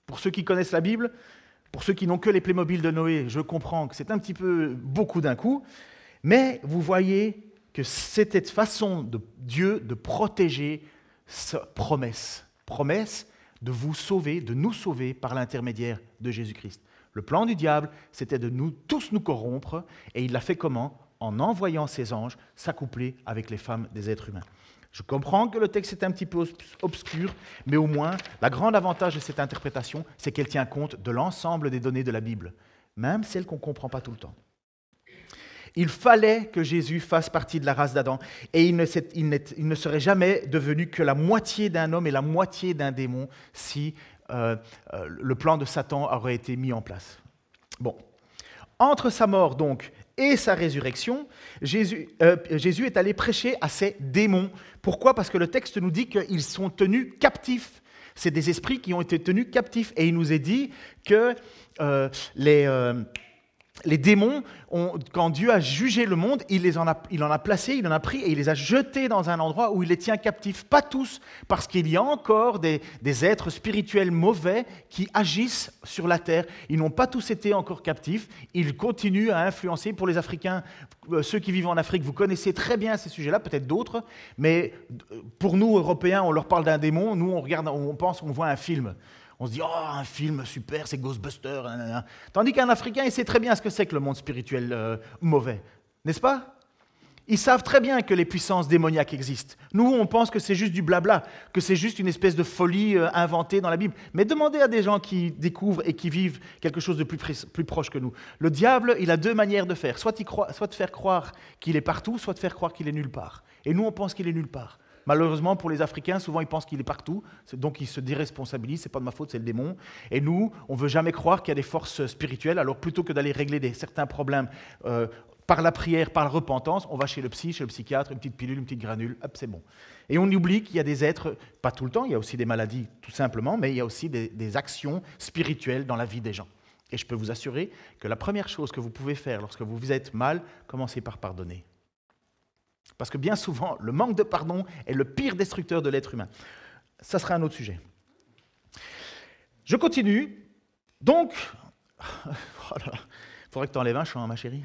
Pour ceux qui connaissent la Bible, pour ceux qui n'ont que les Playmobil de Noé, je comprends que c'est un petit peu beaucoup d'un coup, mais vous voyez que c'était une façon de Dieu de protéger sa promesse. Promesse de vous sauver, de nous sauver par l'intermédiaire de Jésus-Christ. Le plan du diable, c'était de tous nous corrompre, et il l'a fait comment? En envoyant ses anges s'accoupler avec les femmes des êtres humains. Je comprends que le texte est un petit peu obscur, mais au moins, le grand avantage de cette interprétation, c'est qu'elle tient compte de l'ensemble des données de la Bible, même celles qu'on ne comprend pas tout le temps. Il fallait que Jésus fasse partie de la race d'Adam, et il ne serait jamais devenu que la moitié d'un homme et la moitié d'un démon si le plan de Satan aurait été mis en place. Bon. Entre sa mort, donc, et sa résurrection, Jésus est allé prêcher à ces démons. Pourquoi? Parce que le texte nous dit qu'ils sont tenus captifs. C'est des esprits qui ont été tenus captifs. Et il nous est dit que les démons, quand Dieu a jugé le monde, il en a pris et il les a jetés dans un endroit où il les tient captifs. Pas tous, parce qu'il y a encore des êtres spirituels mauvais qui agissent sur la terre. Ils n'ont pas tous été encore captifs. Ils continuent à influencer. Pour les Africains, ceux qui vivent en Afrique, vous connaissez très bien ces sujets-là, peut-être d'autres, mais pour nous, Européens, on leur parle d'un démon. Nous, on regarde, on pense, on voit un film. On se dit, oh, un film super, c'est Ghostbusters. Nanana. Tandis qu'un Africain, il sait très bien ce que c'est que le monde spirituel mauvais. N'est-ce pas? Ils savent très bien que les puissances démoniaques existent. Nous, on pense que c'est juste du blabla, que c'est juste une espèce de folie inventée dans la Bible. Mais demandez à des gens qui découvrent et qui vivent quelque chose de plus proche que nous. Le diable, il a deux manières de faire. Soit de faire croire qu'il est partout, soit de faire croire qu'il est nulle part. Et nous, on pense qu'il est nulle part. Malheureusement, pour les Africains, souvent, ils pensent qu'il est partout, donc ils se déresponsabilisent, c'est pas de ma faute, c'est le démon. Et nous, on ne veut jamais croire qu'il y a des forces spirituelles, alors plutôt que d'aller régler certains problèmes par la prière, par la repentance, on va chez le psychiatre, une petite pilule, une petite granule, hop, c'est bon. Et on oublie qu'il y a des êtres, pas tout le temps, il y a aussi des maladies, tout simplement, mais il y a aussi des actions spirituelles dans la vie des gens. Et je peux vous assurer que la première chose que vous pouvez faire lorsque vous êtes mal, commencez par pardonner. Parce que bien souvent, le manque de pardon est le pire destructeur de l'être humain. Ça sera un autre sujet. Je continue. Donc, oh là là, il faudrait que tu enlèves un chant, ma chérie.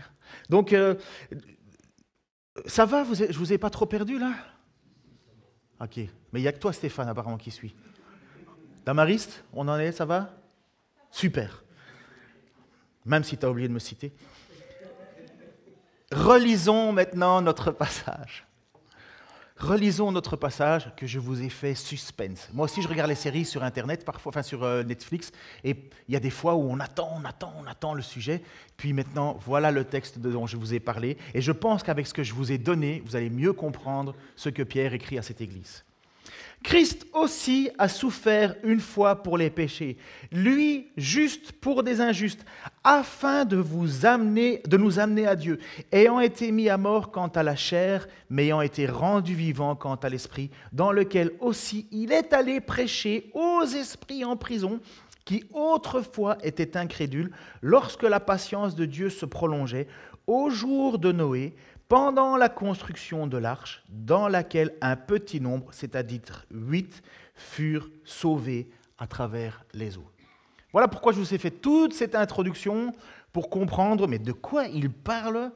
Donc, ça va, je ne vous ai pas trop perdu, là? Ok, mais il n'y a que toi, Stéphane, apparemment, qui suit. Damariste, on en est, ça va? Super. Même si tu as oublié de me citer. Relisons maintenant notre passage. Relisons notre passage que je vous ai fait suspense. Moi aussi, je regarde les séries sur Internet, parfois, enfin sur Netflix, et il y a des fois où on attend le sujet. Puis maintenant, voilà le texte dont je vous ai parlé. Et je pense qu'avec ce que je vous ai donné, vous allez mieux comprendre ce que Pierre écrit à cette église. Christ aussi a souffert une fois pour les péchés, lui juste pour des injustes, afin de nous amener à Dieu, ayant été mis à mort quant à la chair, mais ayant été rendu vivant quant à l'esprit, dans lequel aussi il est allé prêcher aux esprits en prison, qui autrefois étaient incrédules, lorsque la patience de Dieu se prolongeait, au jour de Noé, pendant la construction de l'arche, dans laquelle un petit nombre, c'est-à-dire 8, furent sauvés à travers les eaux. Voilà pourquoi je vous ai fait toute cette introduction pour comprendre, mais de quoi il parle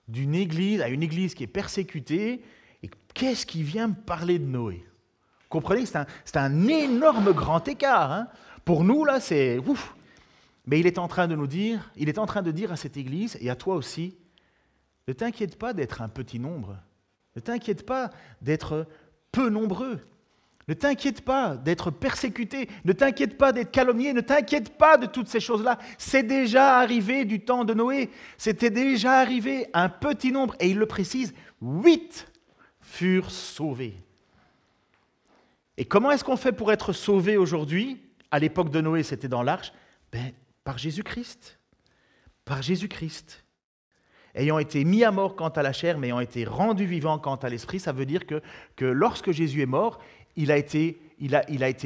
d'une église, à une église qui est persécutée, et qu'est-ce qui vient me parler de Noé? Vous comprenez, c'est un énorme grand écart. Hein. Pour nous, là, c'est ouf. Mais il est en train de nous dire, il est en train de dire à cette église, et à toi aussi, ne t'inquiète pas d'être un petit nombre. Ne t'inquiète pas d'être peu nombreux. Ne t'inquiète pas d'être persécuté. Ne t'inquiète pas d'être calomnié. Ne t'inquiète pas de toutes ces choses-là. C'est déjà arrivé du temps de Noé. C'était déjà arrivé un petit nombre. Et il le précise, 8 furent sauvés. Et comment est-ce qu'on fait pour être sauvé aujourd'hui? À l'époque de Noé, c'était dans l'arche. Par Jésus-Christ. Par Jésus-Christ. Ayant été mis à mort quant à la chair, mais ayant été rendu vivant quant à l'esprit, ça veut dire que lorsque Jésus est mort, il a été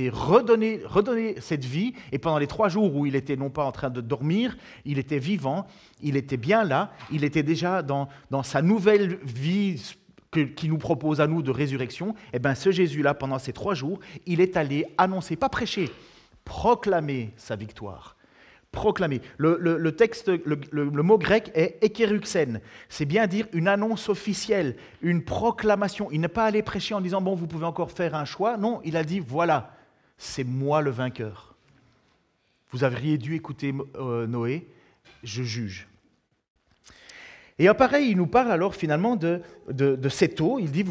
redonné cette vie, et pendant les 3 jours où il était non pas en train de dormir, il était vivant, il était bien là, il était déjà dans sa nouvelle vie qui nous propose à nous de résurrection. Et bien ce Jésus-là, pendant ces 3 jours, il est allé annoncer, pas prêcher, proclamer sa victoire. Proclamer. Le texte, le mot grec est ékéruxène. C'est bien dire une annonce officielle, une proclamation. Il n'est pas allé prêcher en disant, bon, vous pouvez encore faire un choix. Non, il a dit, voilà, c'est moi le vainqueur. Vous auriez dû écouter Noé, je juge. Et pareil, il nous parle alors finalement de cette eau. Il dit,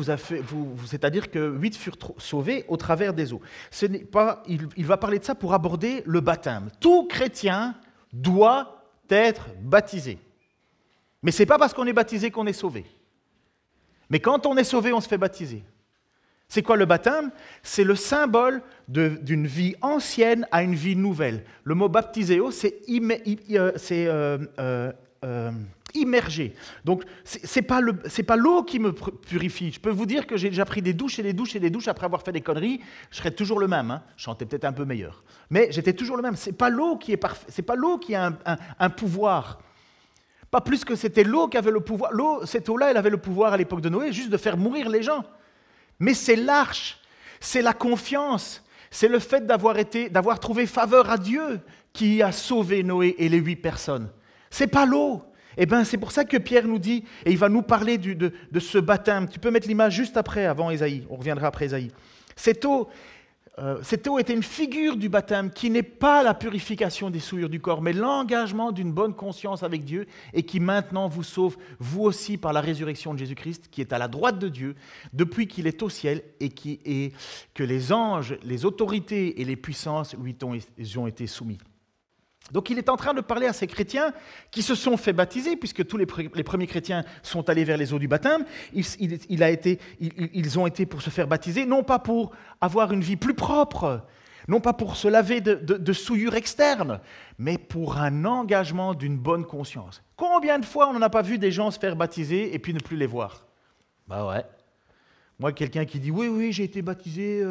c'est-à-dire que 8 furent sauvés au travers des eaux. Il va parler de ça pour aborder le baptême. Tout chrétien doit être baptisé. Mais ce n'est pas parce qu'on est baptisé qu'on est sauvé. Mais quand on est sauvé, on se fait baptiser. C'est quoi le baptême? C'est le symbole d'une vie ancienne à une vie nouvelle. Le mot baptiséo, c'est immergé. Donc, c'est pas l'eau qui me purifie. Je peux vous dire que j'ai déjà pris des douches et des douches et des douches après avoir fait des conneries. Je serais toujours le même. Hein. Je chantais peut-être un peu meilleur. Mais j'étais toujours le même. C'est pas l'eau qui est parfaite. C'est pas l'eau qui a un pouvoir. Pas plus que c'était l'eau qui avait le pouvoir. Cette eau-là, elle avait le pouvoir à l'époque de Noé juste de faire mourir les gens. Mais c'est l'arche. C'est la confiance. C'est le fait d'avoir trouvé faveur à Dieu qui a sauvé Noé et les 8 personnes. C'est pas l'eau. Eh bien, c'est pour ça que Pierre nous dit, et il va nous parler de ce baptême. Tu peux mettre l'image juste après, avant Ésaïe. On reviendra après Ésaïe. Cette eau était une figure du baptême qui n'est pas la purification des souillures du corps, mais l'engagement d'une bonne conscience avec Dieu et qui maintenant vous sauve, vous aussi, par la résurrection de Jésus-Christ, qui est à la droite de Dieu, depuis qu'il est au ciel et que les anges, les autorités et les puissances lui ont été soumis. Donc il est en train de parler à ces chrétiens qui se sont fait baptiser, puisque tous les premiers chrétiens sont allés vers les eaux du baptême. Ils ont été pour se faire baptiser, non pas pour avoir une vie plus propre, non pas pour se laver de souillures externes, mais pour un engagement d'une bonne conscience. Combien de fois on n'en a pas vu des gens se faire baptiser et puis ne plus les voir? Bah ouais. Moi, quelqu'un qui dit « Oui, j'ai été baptisé,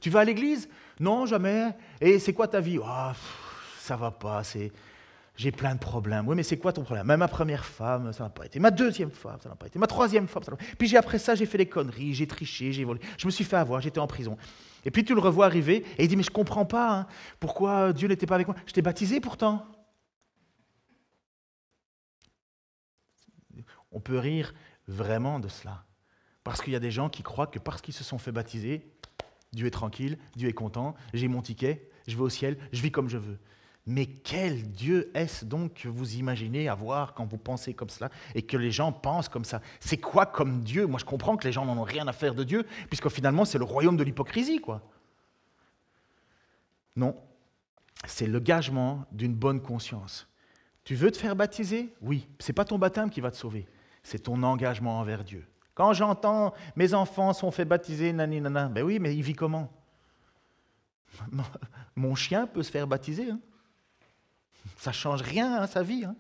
tu vas à l'église ?» « Non, jamais. Et c'est quoi ta vie? Ça va pas, j'ai plein de problèmes. Oui, mais c'est quoi ton problème? Même ma première femme, ça n'a pas été. Ma deuxième femme, ça n'a pas été. Ma troisième femme, ça n'a pas été. Puis après ça, j'ai fait des conneries, j'ai triché, j'ai volé. Je me suis fait avoir, j'étais en prison. Et puis tu le revois arriver et il dit, mais je ne comprends pas, hein, pourquoi Dieu n'était pas avec moi. Je t'ai baptisé pourtant. On peut rire vraiment de cela. Parce qu'il y a des gens qui croient que parce qu'ils se sont fait baptiser, Dieu est tranquille, Dieu est content, j'ai mon ticket, je vais au ciel, je vis comme je veux. Mais quel Dieu est-ce donc que vous imaginez avoir quand vous pensez comme cela et que les gens pensent comme ça? C'est quoi comme Dieu? Moi, je comprends que les gens n'en ont rien à faire de Dieu, puisque finalement, c'est le royaume de l'hypocrisie, quoi. Non, c'est le gagement d'une bonne conscience. Tu veux te faire baptiser? Oui, ce n'est pas ton baptême qui va te sauver, c'est ton engagement envers Dieu. Quand j'entends « mes enfants sont fait baptiser, nani, nana », ben oui, mais il vit comment? Mon chien peut se faire baptiser, hein. Ça ne change rien à sa vie. Hein.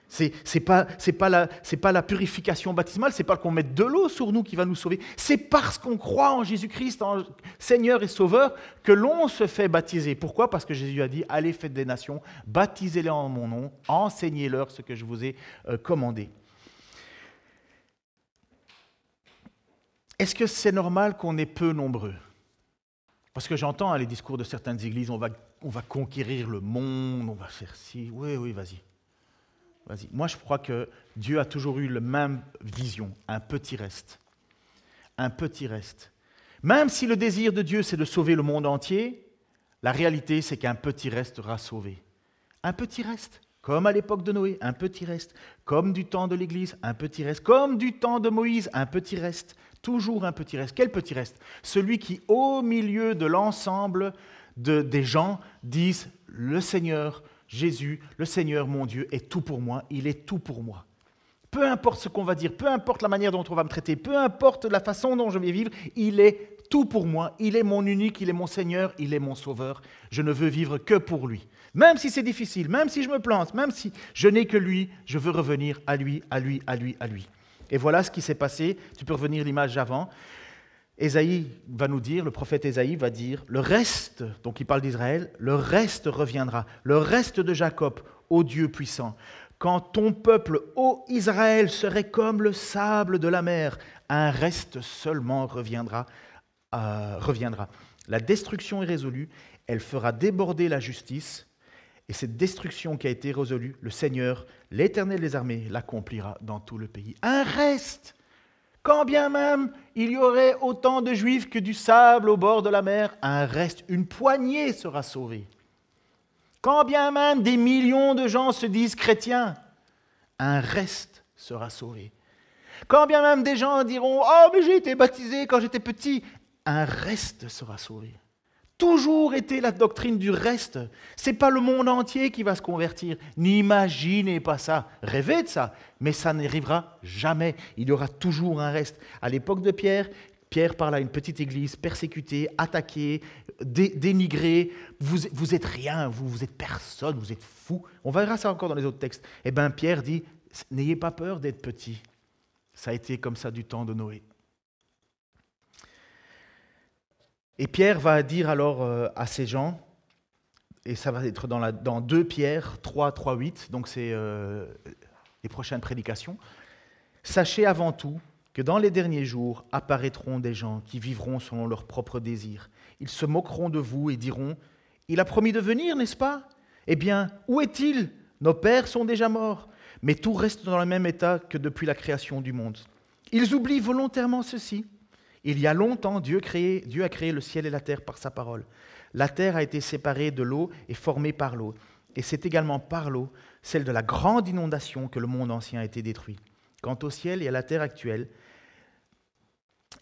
C'est pas la purification baptismale, c'est pas qu'on mette de l'eau sur nous qui va nous sauver. C'est parce qu'on croit en Jésus-Christ, en Seigneur et Sauveur, que l'on se fait baptiser. Pourquoi? Parce que Jésus a dit, allez, faites des nations, baptisez-les en mon nom, enseignez-leur ce que je vous ai commandé. Est-ce que c'est normal qu'on est peu nombreux? Parce que j'entends les discours de certaines églises, on va conquérir le monde, on va faire ci. Oui, vas-y. Moi, je crois que Dieu a toujours eu la même vision, un petit reste. Un petit reste. Même si le désir de Dieu, c'est de sauver le monde entier, la réalité, c'est qu'un petit reste sera sauvé. Un petit reste, comme à l'époque de Noé, un petit reste. Comme du temps de l'Église, un petit reste. Comme du temps de Moïse, un petit reste. Toujours un petit reste. Quel petit reste? Celui qui, au milieu de l'ensemble des gens, disent « Le Seigneur, Jésus, le Seigneur, mon Dieu, est tout pour moi, il est tout pour moi. » Peu importe ce qu'on va dire, peu importe la manière dont on va me traiter, peu importe la façon dont je vais vivre, il est tout pour moi, il est mon unique, il est mon Seigneur, il est mon Sauveur. Je ne veux vivre que pour lui. Même si c'est difficile, même si je me plante, même si je n'ai que lui, je veux revenir à lui, à lui, à lui, à lui. Et voilà ce qui s'est passé. Tu peux revenir l'image d'avant. Ésaïe va nous dire, le prophète Ésaïe va dire, le reste, donc il parle d'Israël, le reste reviendra, le reste de Jacob, ô Dieu puissant. Quand ton peuple, ô Israël, serait comme le sable de la mer, un reste seulement reviendra. La destruction est résolue, elle fera déborder la justice, et cette destruction qui a été résolue, le Seigneur, l'Éternel des armées, l'accomplira dans tout le pays. Un reste! Quand bien même il y aurait autant de Juifs que du sable au bord de la mer, un reste, une poignée sera sauvée. Quand bien même des millions de gens se disent chrétiens, un reste sera sauvé. Quand bien même des gens diront « Oh, mais j'ai été baptisé quand j'étais petit », un reste sera sauvé. Toujours été la doctrine du reste. Ce n'est pas le monde entier qui va se convertir. N'imaginez pas ça. Rêvez de ça. Mais ça n'arrivera jamais. Il y aura toujours un reste. À l'époque de Pierre, Pierre parle à une petite église persécutée, attaquée, dénigrée. Vous êtes rien, vous êtes personne, vous êtes fou. On verra ça encore dans les autres textes. Eh bien, Pierre dit, n'ayez pas peur d'être petit. Ça a été comme ça du temps de Noé. Et Pierre va dire alors à ces gens, et ça va être dans 2 Pierre 3, 8, donc c'est les prochaines prédications. « Sachez avant tout que dans les derniers jours apparaîtront des gens qui vivront selon leurs propres désirs. Ils se moqueront de vous et diront « Il a promis de venir, n'est-ce pas ? Eh bien, où est-il ? Nos pères sont déjà morts. » Mais tout reste dans le même état que depuis la création du monde. Ils oublient volontairement ceci. Il y a longtemps, Dieu a créé le ciel et la terre par sa parole. La terre a été séparée de l'eau et formée par l'eau. Et c'est également par l'eau, celle de la grande inondation, que le monde ancien a été détruit. Quant au ciel et à la terre actuelle,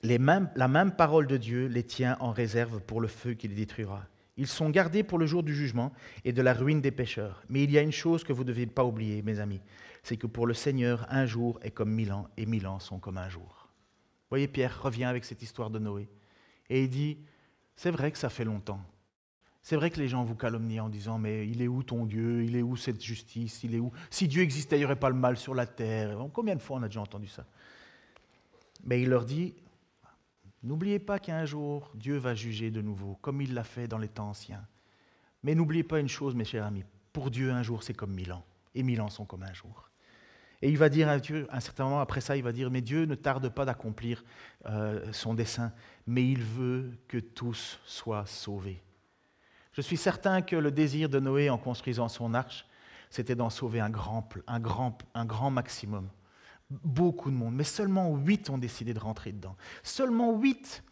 la même parole de Dieu les tient en réserve pour le feu qui les détruira. Ils sont gardés pour le jour du jugement et de la ruine des pécheurs. Mais il y a une chose que vous ne devez pas oublier, mes amis, c'est que pour le Seigneur, un jour est comme 1000 ans, et 1000 ans sont comme un jour. Vous voyez, Pierre revient avec cette histoire de Noé. Et il dit, c'est vrai que ça fait longtemps. C'est vrai que les gens vous calomnient en disant, mais il est où ton Dieu? Il est où cette justice? Il est où? Si Dieu existait, il n'y aurait pas le mal sur la terre. Combien de fois on a déjà entendu ça? Mais il leur dit, n'oubliez pas qu'un jour, Dieu va juger de nouveau, comme il l'a fait dans les temps anciens. Mais n'oubliez pas une chose, mes chers amis, pour Dieu, un jour, c'est comme 1000 ans. Et 1000 ans sont comme un jour. Et il va dire à Dieu, à un certain moment, après ça, il va dire, mais Dieu ne tarde pas d'accomplir son dessein, mais il veut que tous soient sauvés. Je suis certain que le désir de Noé en construisant son arche, c'était d'en sauver un grand maximum. Beaucoup de monde, mais seulement 8 ont décidé de rentrer dedans. Seulement 8.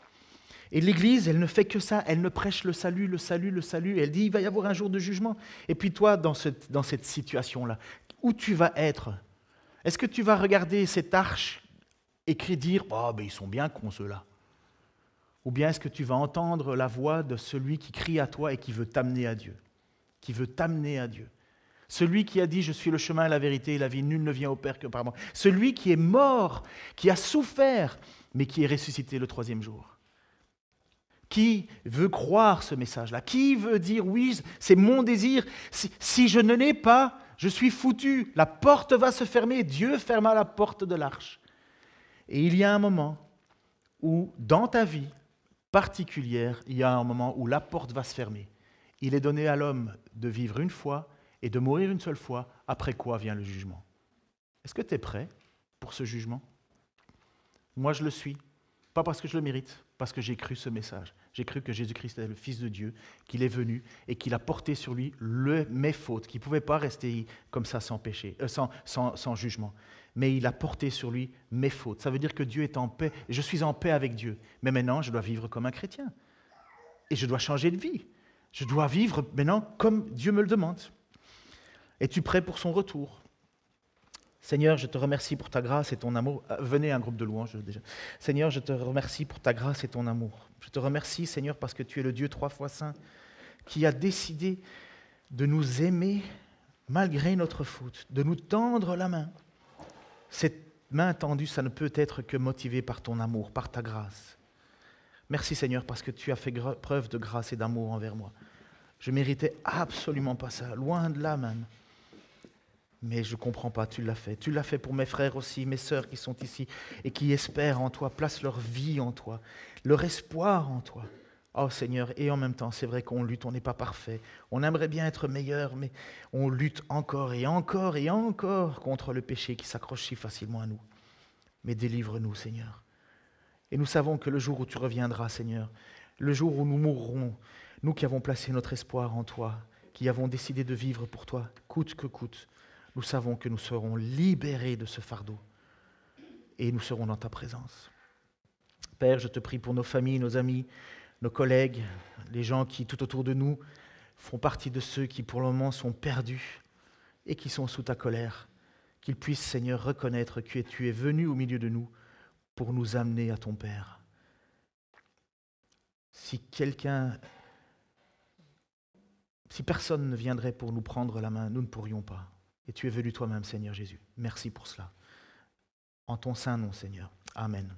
Et l'Église, elle ne fait que ça, elle ne prêche le salut, le salut, le salut. Elle dit, il va y avoir un jour de jugement. Et puis toi, dans cette situation-là, où tu vas être? Est-ce que tu vas regarder cette arche et dire « Oh, ben ils sont bien cons ceux-là » Ou bien est-ce que tu vas entendre la voix de celui qui crie à toi et qui veut t'amener à Dieu? Qui veut t'amener à Dieu. Celui qui a dit « Je suis le chemin, la vérité et la vie, nul ne vient au Père que par moi ». Celui qui est mort, qui a souffert, mais qui est ressuscité le 3e jour. Qui veut croire ce message-là? Qui veut dire « Oui, c'est mon désir, si je ne l'ai pas, je suis foutu, la porte va se fermer, Dieu ferma la porte de l'arche. » Et il y a un moment où, dans ta vie particulière, il y a un moment où la porte va se fermer. Il est donné à l'homme de vivre une fois et de mourir une seule fois, après quoi vient le jugement. Est-ce que tu es prêt pour ce jugement? Moi, je le suis. Pas parce que je le mérite, parce que j'ai cru ce message. J'ai cru que Jésus-Christ est le Fils de Dieu, qu'il est venu et qu'il a porté sur lui mes fautes, qu'il ne pouvait pas rester comme ça sans péché, sans jugement. Mais il a porté sur lui mes fautes. Ça veut dire que Dieu est en paix. Je suis en paix avec Dieu. Mais maintenant, je dois vivre comme un chrétien. Et je dois changer de vie. Je dois vivre maintenant comme Dieu me le demande. Es-tu prêt pour son retour ? Seigneur, je te remercie pour ta grâce et ton amour. Venez, un groupe de louanges déjà. Seigneur, je te remercie pour ta grâce et ton amour. Je te remercie, Seigneur, parce que tu es le Dieu 3 fois saint qui a décidé de nous aimer malgré notre faute, de nous tendre la main. Cette main tendue, ça ne peut être que motivé par ton amour, par ta grâce. Merci, Seigneur, parce que tu as fait preuve de grâce et d'amour envers moi. Je ne méritais absolument pas ça, loin de là même. Mais je ne comprends pas, tu l'as fait. Tu l'as fait pour mes frères aussi, mes sœurs qui sont ici et qui espèrent en toi, placent leur vie en toi, leur espoir en toi. Oh Seigneur, et en même temps, c'est vrai qu'on lutte, on n'est pas parfait. On aimerait bien être meilleur, mais on lutte encore et encore et encore contre le péché qui s'accroche si facilement à nous. Mais délivre-nous, Seigneur. Et nous savons que le jour où tu reviendras, Seigneur, le jour où nous mourrons, nous qui avons placé notre espoir en toi, qui avons décidé de vivre pour toi, coûte que coûte, nous savons que nous serons libérés de ce fardeau et nous serons dans ta présence. Père, je te prie pour nos familles, nos amis, nos collègues, les gens qui, tout autour de nous, font partie de ceux qui, pour le moment, sont perdus et qui sont sous ta colère. Qu'ils puissent, Seigneur, reconnaître que tu es venu au milieu de nous pour nous amener à ton Père. Si personne ne viendrait pour nous prendre la main, nous ne pourrions pas. Et tu es venu toi-même, Seigneur Jésus. Merci pour cela. En ton saint nom, Seigneur. Amen.